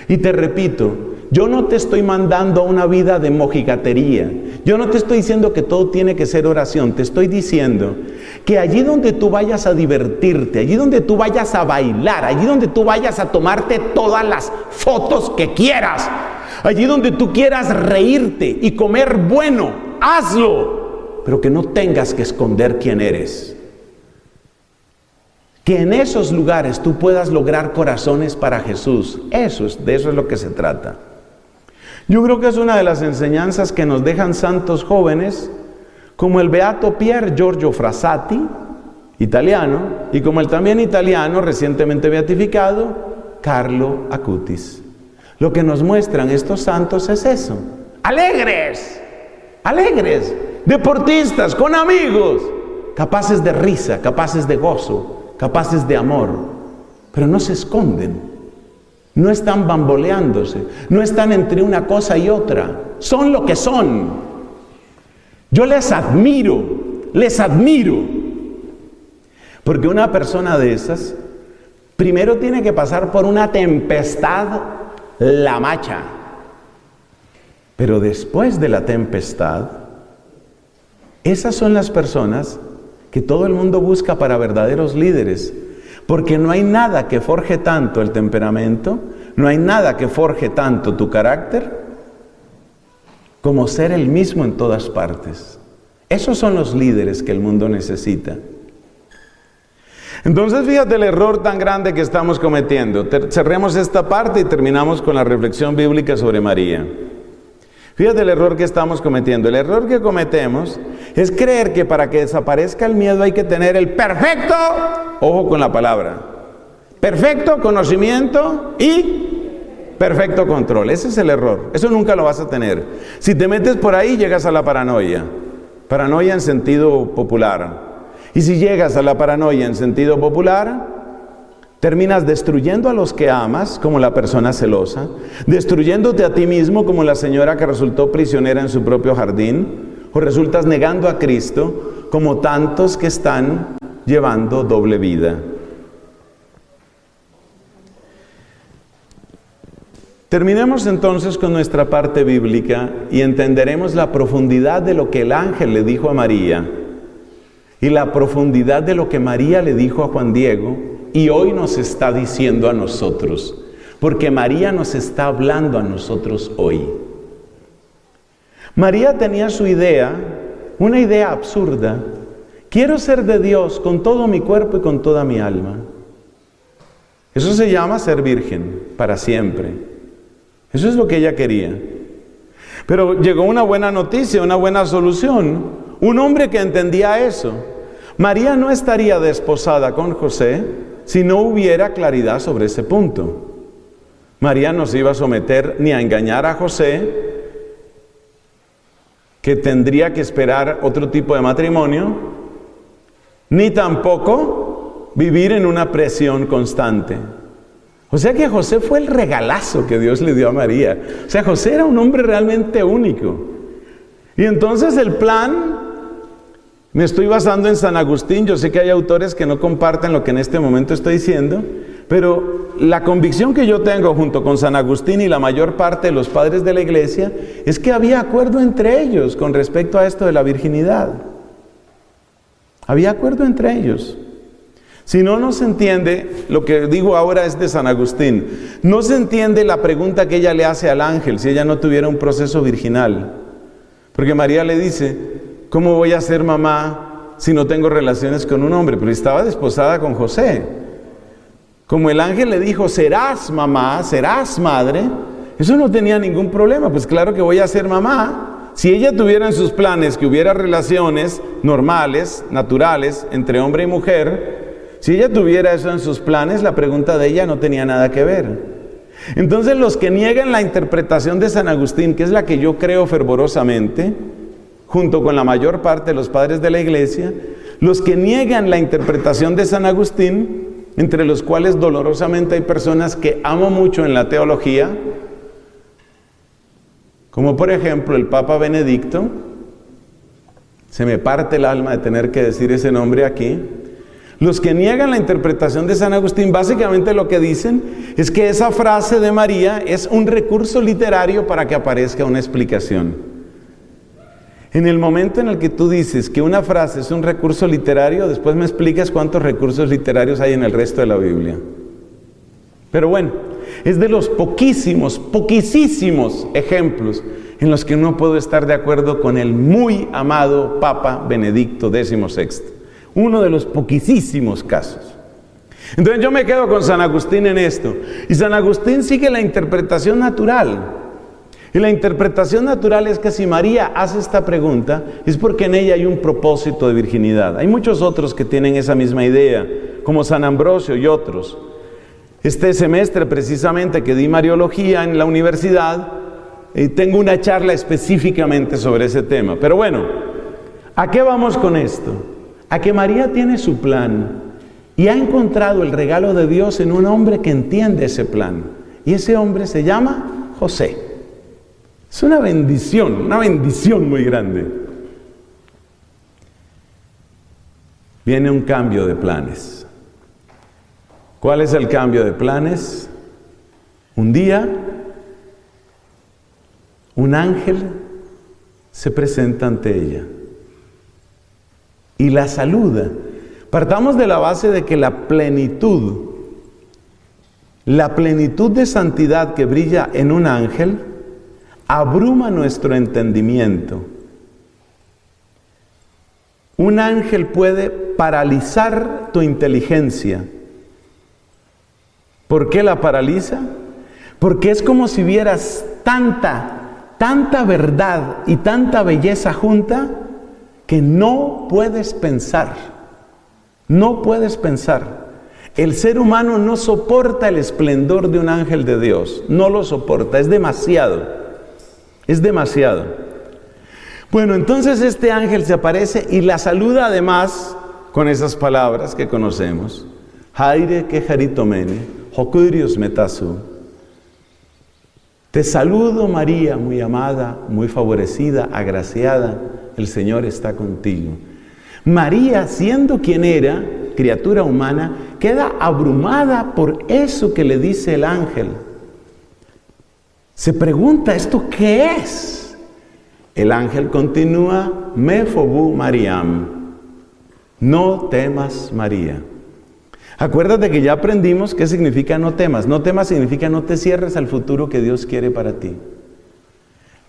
Y te repito, yo no te estoy mandando a una vida de mojigatería. Yo no te estoy diciendo que todo tiene que ser oración. Te estoy diciendo que allí donde tú vayas a divertirte, allí donde tú vayas a bailar, allí donde tú vayas a tomarte todas las fotos que quieras, allí donde tú quieras reírte y comer bueno, hazlo, pero que no tengas que esconder quién eres. Que en esos lugares tú puedas lograr corazones para Jesús. De eso es lo que se trata. Yo creo que es una de las enseñanzas que nos dejan santos jóvenes, como el beato Pier Giorgio Frassati, italiano, y como el también italiano recientemente beatificado, Carlo Acutis. Lo que nos muestran estos santos es eso: alegres, deportistas, con amigos, capaces de risa, capaces de gozo, capaces de amor, pero no se esconden. No están bamboleándose, no están entre una cosa y otra, son lo que son. Yo les admiro, porque una persona de esas, primero tiene que pasar por una tempestad, la macha, pero después de la tempestad, esas son las personas que todo el mundo busca para verdaderos líderes. Porque no hay nada que forje tanto el temperamento, no hay nada que forje tanto tu carácter, como ser el mismo en todas partes. Esos son los líderes que el mundo necesita. Entonces, fíjate el error tan grande que estamos cometiendo. Cerremos esta parte y terminamos con la reflexión bíblica sobre María. Fíjate el error que estamos cometiendo. El error que cometemos es creer que para que desaparezca el miedo hay que tener el perfecto, ojo con la palabra, perfecto conocimiento y perfecto control. Ese es el error. Eso nunca lo vas a tener. Si te metes por ahí, llegas a la paranoia. Paranoia en sentido popular. Y si llegas a la paranoia en sentido popular, terminas destruyendo a los que amas, como la persona celosa, destruyéndote a ti mismo, como la señora que resultó prisionera en su propio jardín, o resultas negando a Cristo, como tantos que están llevando doble vida. Terminemos entonces con nuestra parte bíblica y entenderemos la profundidad de lo que el ángel le dijo a María y la profundidad de lo que María le dijo a Juan Diego y hoy nos está diciendo a nosotros, porque María nos está hablando a nosotros hoy. María tenía su idea, una idea absurda. Quiero ser de Dios con todo mi cuerpo y con toda mi alma. Eso se llama ser virgen para siempre. Eso es lo que ella quería. Pero llegó una buena noticia, una buena solución. Un hombre que entendía eso. María no estaría desposada con José si no hubiera claridad sobre ese punto. María no se iba a someter ni a engañar a José, que tendría que esperar otro tipo de matrimonio, ni tampoco vivir en una presión constante. O sea que José fue el regalazo que Dios le dio a María. O sea, José era un hombre realmente único. Y entonces el plan, me estoy basando en San Agustín. Yo sé que hay autores que no comparten lo que en este momento estoy diciendo, pero la convicción que yo tengo junto con San Agustín y la mayor parte de los padres de la iglesia es que había acuerdo entre ellos con respecto a esto de la virginidad. Había acuerdo entre ellos. Si no, no se entiende, lo que digo ahora es de San Agustín, no se entiende la pregunta que ella le hace al ángel si ella no tuviera un proceso virginal. Porque María le dice, ¿cómo voy a ser mamá si no tengo relaciones con un hombre? Pero estaba desposada con José. Como el ángel le dijo, serás mamá, serás madre, eso no tenía ningún problema. Pues claro que voy a ser mamá. Si ella tuviera en sus planes que hubiera relaciones normales, naturales, entre hombre y mujer, si ella tuviera eso en sus planes, la pregunta de ella no tenía nada que ver. Entonces los que niegan la interpretación de San Agustín, que es la que yo creo fervorosamente, junto con la mayor parte de los padres de la iglesia, los que niegan la interpretación de San Agustín, entre los cuales dolorosamente hay personas que amo mucho en la teología, como por ejemplo el Papa Benedicto, se me parte el alma de tener que decir ese nombre aquí. Los que niegan la interpretación de San Agustín, básicamente lo que dicen es que esa frase de María es un recurso literario para que aparezca una explicación. En el momento en el que tú dices que una frase es un recurso literario, después me explicas cuántos recursos literarios hay en el resto de la Biblia. Pero bueno, es de los poquísimos ejemplos en los que no puedo estar de acuerdo con el muy amado Papa Benedicto XVI. Uno de los poquísimos casos. Entonces yo me quedo con San Agustín en esto. Y San Agustín sigue la interpretación natural. Y la interpretación natural es que si María hace esta pregunta, es porque en ella hay un propósito de virginidad. Hay muchos otros que tienen esa misma idea, como San Ambrosio y otros. Este semestre precisamente que di Mariología en la universidad, tengo una charla específicamente sobre ese tema. Pero bueno, ¿a qué vamos con esto? A que María tiene su plan y ha encontrado el regalo de Dios en un hombre que entiende ese plan. Y ese hombre se llama José. Es una bendición muy grande. Viene un cambio de planes. ¿Cuál es el cambio de planes? Un día, un ángel se presenta ante ella y la saluda. Partamos de la base de que la plenitud de santidad que brilla en un ángel abruma nuestro entendimiento. Un ángel puede paralizar tu inteligencia. ¿Por qué la paraliza? Porque es como si vieras tanta verdad y tanta belleza junta que no puedes pensar. No puedes pensar. El ser humano no soporta el esplendor de un ángel de Dios. No lo soporta, es demasiado. Es demasiado. Bueno, entonces este ángel se aparece y la saluda además con esas palabras que conocemos. Haire que jaritomene, jocurios metasu. Te saludo María, muy amada, muy favorecida, agraciada, el Señor está contigo. María, siendo quien era, criatura humana, queda abrumada por eso que le dice el ángel. Se pregunta, ¿esto qué es? El ángel continúa, me fobu Mariam, no temas María. Acuérdate que ya aprendimos qué significa no temas. No temas significa no te cierres al futuro que Dios quiere para ti.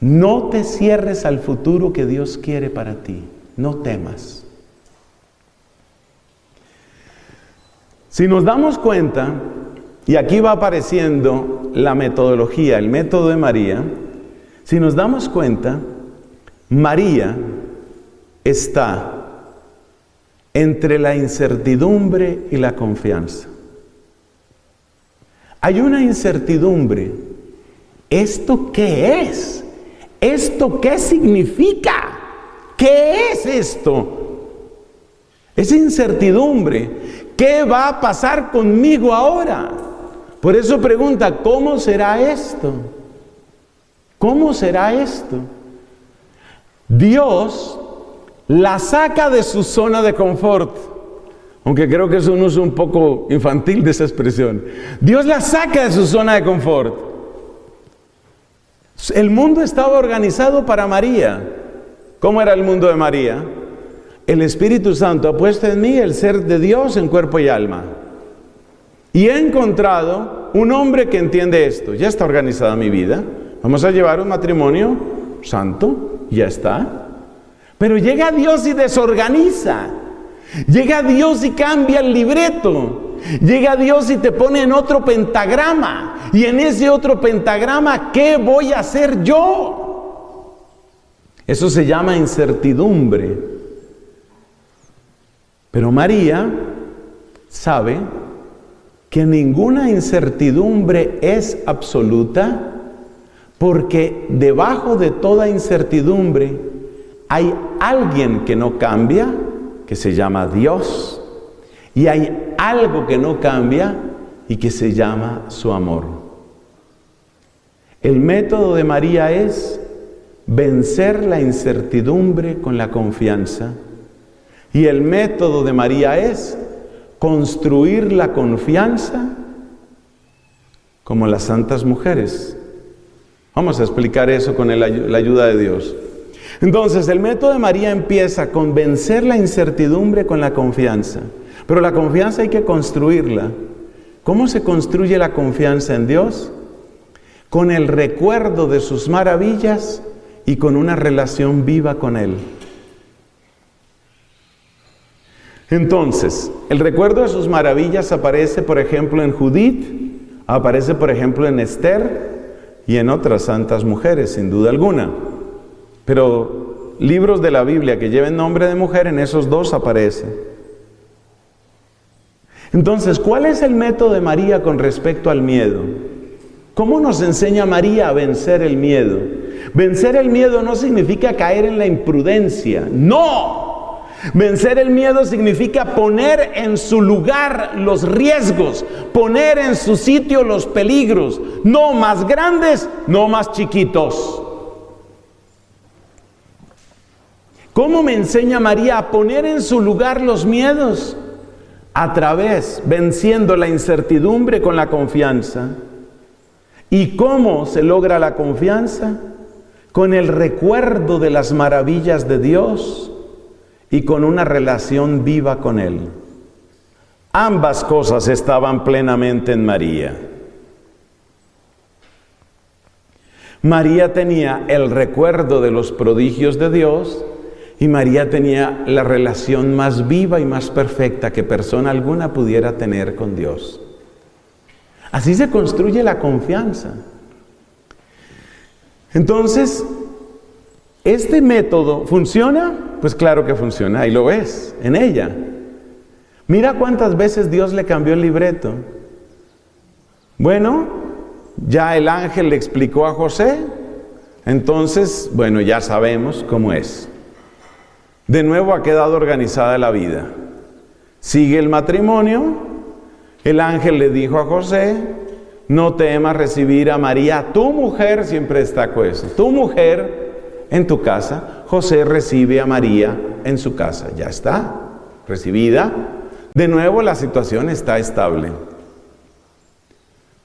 No te cierres al futuro que Dios quiere para ti. No temas. Si nos damos cuenta, y aquí va apareciendo la metodología, el método de María, si nos damos cuenta, María está entre la incertidumbre y la confianza. Hay una incertidumbre. ¿Esto qué es? ¿Esto qué significa? ¿Qué es esto? Esa incertidumbre. ¿Qué va a pasar conmigo ahora? Por eso pregunta, ¿cómo será esto? ¿Cómo será esto? Dios la saca de su zona de confort. Aunque creo que es un uso un poco infantil de esa expresión. Dios la saca de su zona de confort. El mundo estaba organizado para María. ¿Cómo era el mundo de María? El Espíritu Santo ha puesto en mí el ser de Dios en cuerpo y alma. Y he encontrado un hombre que entiende esto. Ya está organizada mi vida. Vamos a llevar un matrimonio santo. Ya está. Pero llega Dios y desorganiza. Llega Dios y cambia el libreto. Llega Dios y te pone en otro pentagrama. Y en ese otro pentagrama, ¿qué voy a hacer yo? Eso se llama incertidumbre. Pero María sabe que ninguna incertidumbre es absoluta, porque debajo de toda incertidumbre hay alguien que no cambia, que se llama Dios, y hay algo que no cambia y que se llama su amor. El método de María es vencer la incertidumbre con la confianza. Y el método de María es construir la confianza como las santas mujeres. Vamos a explicar eso con la ayuda de Dios. Entonces, el método de María empieza con vencer la incertidumbre con la confianza. Pero la confianza hay que construirla. ¿Cómo se construye la confianza en Dios? Con el recuerdo de sus maravillas y con una relación viva con Él. Entonces, el recuerdo de sus maravillas aparece, por ejemplo, en Judith, aparece, por ejemplo, en Esther y en otras santas mujeres, sin duda alguna. Pero libros de la Biblia que lleven nombre de mujer, en esos dos aparece. Entonces, ¿cuál es el método de María con respecto al miedo? ¿Cómo nos enseña María a vencer el miedo? Vencer el miedo no significa caer en la imprudencia, ¡no! Vencer el miedo significa poner en su lugar los riesgos, poner en su sitio los peligros, no más grandes, no más chiquitos. ¿Cómo me enseña María a poner en su lugar los miedos? A través, venciendo la incertidumbre con la confianza. ¿Y cómo se logra la confianza? Con el recuerdo de las maravillas de Dios y con una relación viva con Él. Ambas cosas estaban plenamente en María. María tenía el recuerdo de los prodigios de Dios y María tenía la relación más viva y más perfecta que persona alguna pudiera tener con Dios. Así se construye la confianza. Entonces, ¿este método funciona? Pues claro que funciona, y lo ves en ella. Mira cuántas veces Dios le cambió el libreto. Bueno, ya el ángel le explicó a José, entonces, bueno, ya sabemos cómo es. De nuevo ha quedado organizada la vida. Sigue el matrimonio, el ángel le dijo a José, no temas recibir a María, tu mujer, siempre destaco eso, tu mujer en tu casa. José recibe a María en su casa, ya está, recibida. De nuevo la situación está estable.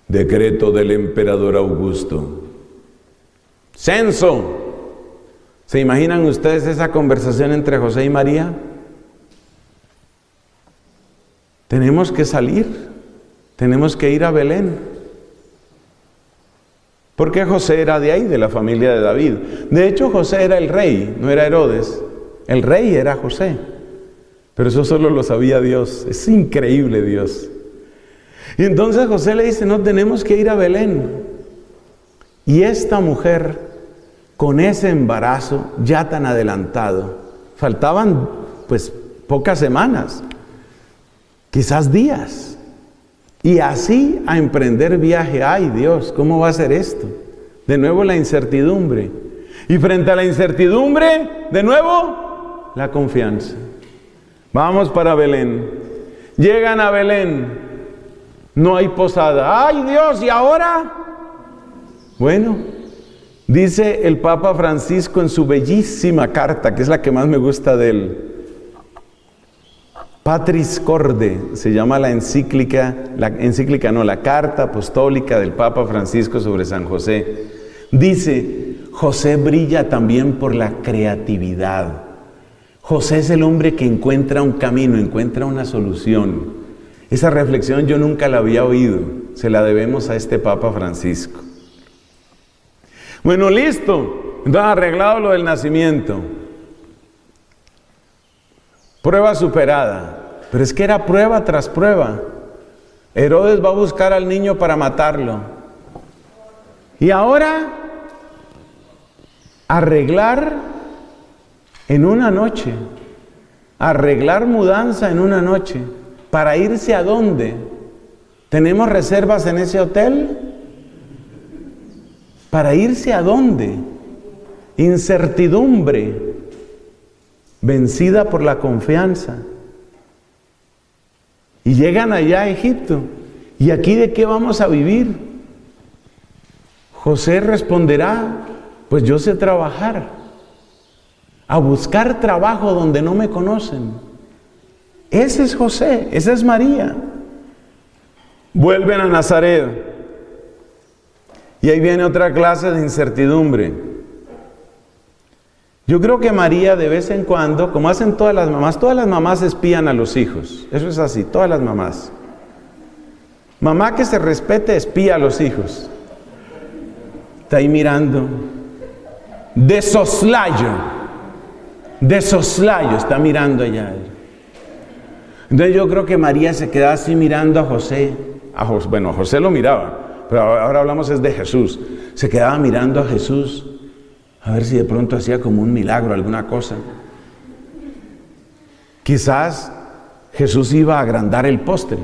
Decreto del emperador Augusto. Censo. ¿Se imaginan ustedes esa conversación entre José y María? Tenemos que salir, tenemos que ir a Belén. Porque José era de ahí, de la familia de David. De hecho, José era el rey, no era Herodes. El rey era José. Pero eso solo lo sabía Dios. Es increíble Dios. Y entonces José le dice, no, tenemos que ir a Belén. Y esta mujer, con ese embarazo ya tan adelantado, faltaban pues pocas semanas, quizás días. Y así a emprender viaje. ¡Ay Dios! ¿Cómo va a ser esto? De nuevo la incertidumbre. Y frente a la incertidumbre, de nuevo, la confianza. Vamos para Belén. Llegan a Belén. No hay posada. ¡Ay Dios! ¿Y ahora? Bueno, dice el Papa Francisco en su bellísima carta, que es la que más me gusta de él. Patris Corde, se llama la carta apostólica del Papa Francisco sobre San José. Dice, José brilla también por la creatividad. José es el hombre que encuentra un camino, encuentra una solución. Esa reflexión yo nunca la había oído, se la debemos a este Papa Francisco. Bueno, listo, entonces arreglado lo del nacimiento. Prueba superada, pero es que era prueba tras prueba. Herodes va a buscar al niño para matarlo. Y ahora, arreglar en una noche, arreglar mudanza en una noche, ¿para irse a dónde? ¿Tenemos reservas en ese hotel? ¿Para irse a dónde? Incertidumbre, vencida por la confianza. Y llegan allá a Egipto. ¿Y aquí de qué vamos a vivir? José responderá, pues yo sé trabajar. A buscar trabajo donde no me conocen. Ese es José, esa es María. Vuelven a Nazaret. Y ahí viene otra clase de incertidumbre. Yo creo que María de vez en cuando, como hacen todas las mamás espían a los hijos. Eso es así, todas las mamás. Mamá que se respete espía a los hijos. Está ahí mirando. De soslayo está mirando allá. Entonces yo creo que María se quedaba así mirando a José. Bueno, José lo miraba, pero ahora hablamos es de Jesús. Se quedaba mirando a Jesús. A ver si de pronto hacía como un milagro, alguna cosa. Quizás Jesús iba a agrandar el postre.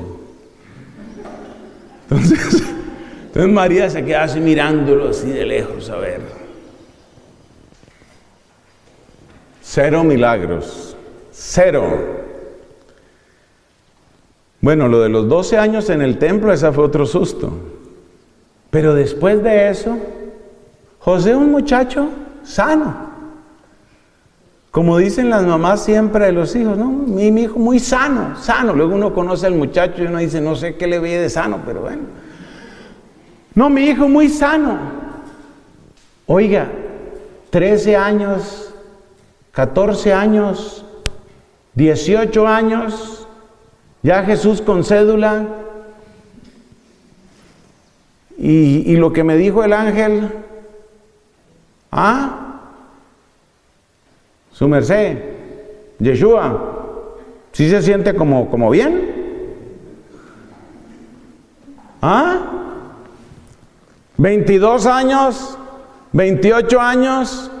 Entonces María se quedaba así mirándolo así de lejos, a ver. 0 milagros. 0. Bueno, lo de los 12 años en el templo, ese fue otro susto. Pero después de eso, José, un muchacho sano. Como dicen las mamás siempre de los hijos, ¿no? Mi hijo muy sano. Luego uno conoce al muchacho y uno dice, no sé qué le ve de sano, pero bueno. No, mi hijo muy sano. Oiga, 13 años, 14 años, 18 años, ya Jesús con cédula. Y lo que me dijo el ángel, su merced, Yeshua, ¿sí se siente como bien? 22 años, 28 años,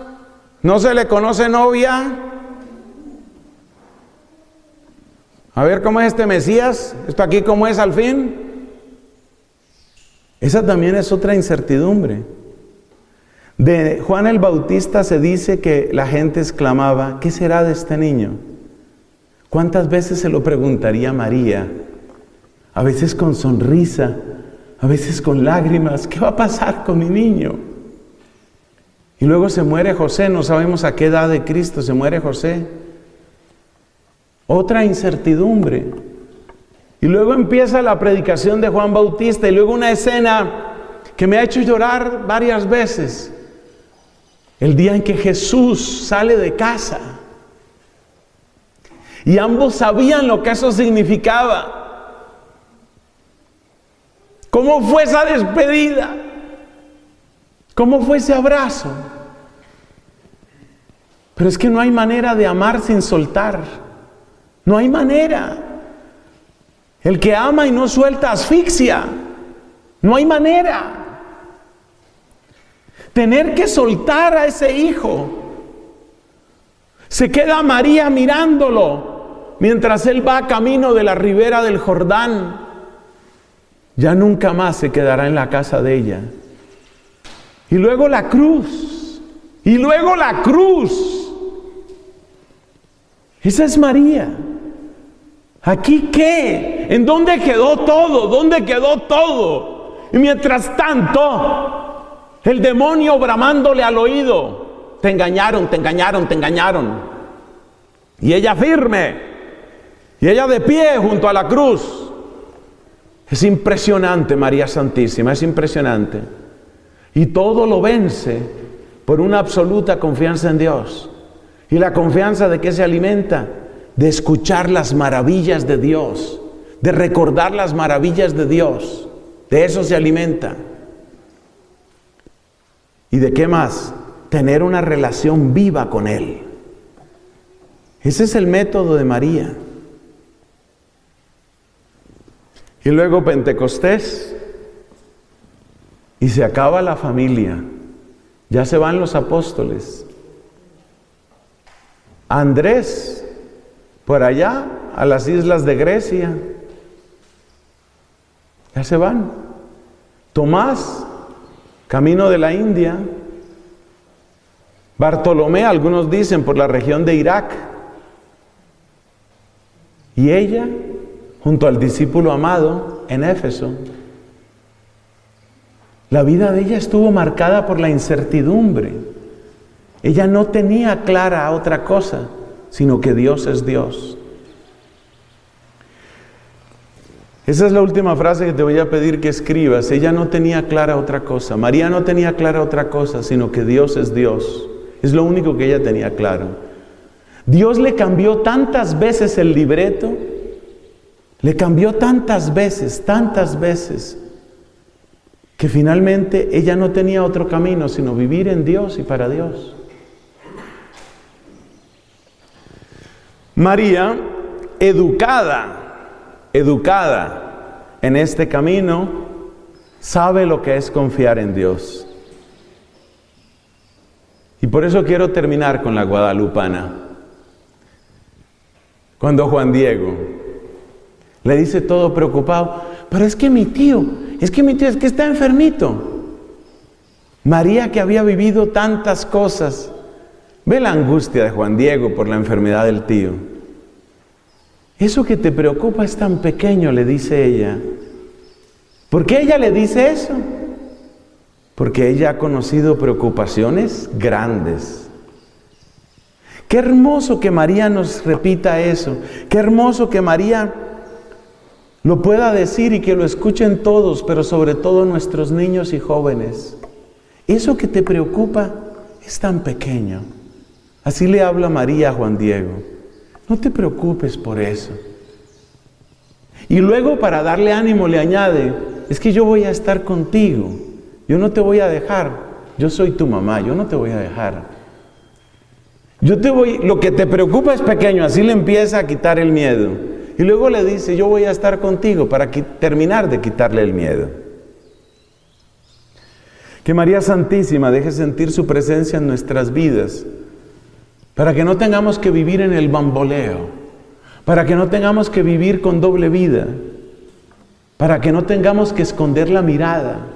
¿no se le conoce novia? A ver cómo es este Mesías, esto aquí cómo es al fin. Esa también es otra incertidumbre. De Juan el Bautista se dice que la gente exclamaba, ¿qué será de este niño? ¿Cuántas veces se lo preguntaría María? A veces con sonrisa, a veces con lágrimas, ¿qué va a pasar con mi niño? Y luego se muere José, no sabemos a qué edad de Cristo se muere José. Otra incertidumbre. Y luego empieza la predicación de Juan Bautista y luego una escena que me ha hecho llorar varias veces. El día en que Jesús sale de casa. Y ambos sabían lo que eso significaba. ¿Cómo fue esa despedida? ¿Cómo fue ese abrazo? Pero es que no hay manera de amar sin soltar. No hay manera. El que ama y no suelta asfixia. No hay manera. Tener que soltar a ese hijo. Se queda María mirándolo mientras él va camino de la ribera del Jordán. Ya nunca más se quedará en la casa de ella. Y luego la cruz. Y luego la cruz. Esa es María. ¿Aquí qué? ¿En dónde quedó todo? ¿Dónde quedó todo? Y mientras tanto, el demonio bramándole al oído: te engañaron, te engañaron, te engañaron. Y ella firme. Y ella de pie junto a la cruz. Es impresionante María Santísima, es impresionante. Y todo lo vence por una absoluta confianza en Dios. ¿Y la confianza de qué se alimenta? De escuchar las maravillas de Dios, de recordar las maravillas de Dios. De eso se alimenta. ¿Y de qué más? Tener una relación viva con Él. Ese es el método de María. Y luego Pentecostés. Y se acaba la familia. Ya se van los apóstoles. Andrés, por allá, a las islas de Grecia. Ya se van. Tomás, camino de la India. Bartolomé, algunos dicen, por la región de Irak. Y ella, junto al discípulo amado, en Éfeso. La vida de ella estuvo marcada por la incertidumbre. Ella no tenía clara otra cosa, sino que Dios es Dios. Esa es la última frase que te voy a pedir que escribas. Ella no tenía clara otra cosa. María no tenía clara otra cosa, sino que Dios es Dios. Es lo único que ella tenía claro. Dios le cambió tantas veces el libreto. Le cambió tantas veces, que finalmente ella no tenía otro camino sino vivir en Dios y para Dios. María, educada en este camino, sabe lo que es confiar en Dios. Y por eso quiero terminar con la guadalupana. Cuando Juan Diego le dice todo preocupado: pero es que mi tío es que está enfermito. María, que había vivido tantas cosas, ve la angustia de Juan Diego por la enfermedad del tío. Eso que te preocupa es tan pequeño, le dice ella. ¿Por qué ella le dice eso? Porque ella ha conocido preocupaciones grandes. Qué hermoso que María nos repita eso. Qué hermoso que María lo pueda decir y que lo escuchen todos, pero sobre todo nuestros niños y jóvenes. Eso que te preocupa es tan pequeño. Así le habla María a Juan Diego. No te preocupes por eso. Y luego, para darle ánimo, le añade: es que yo voy a estar contigo. Yo no te voy a dejar. Yo soy tu mamá, yo no te voy a dejar. Lo que te preocupa es pequeño. Así le empieza a quitar el miedo. Y luego le dice: yo voy a estar contigo, para terminar de quitarle el miedo. Que María Santísima deje sentir su presencia en nuestras vidas, para que no tengamos que vivir en el bamboleo, para que no tengamos que vivir con doble vida, para que no tengamos que esconder la mirada,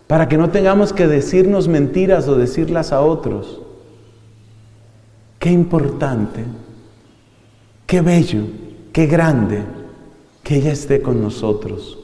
para que no tengamos que decirnos mentiras o decirlas a otros. Qué importante, qué bello, qué grande que ella esté con nosotros.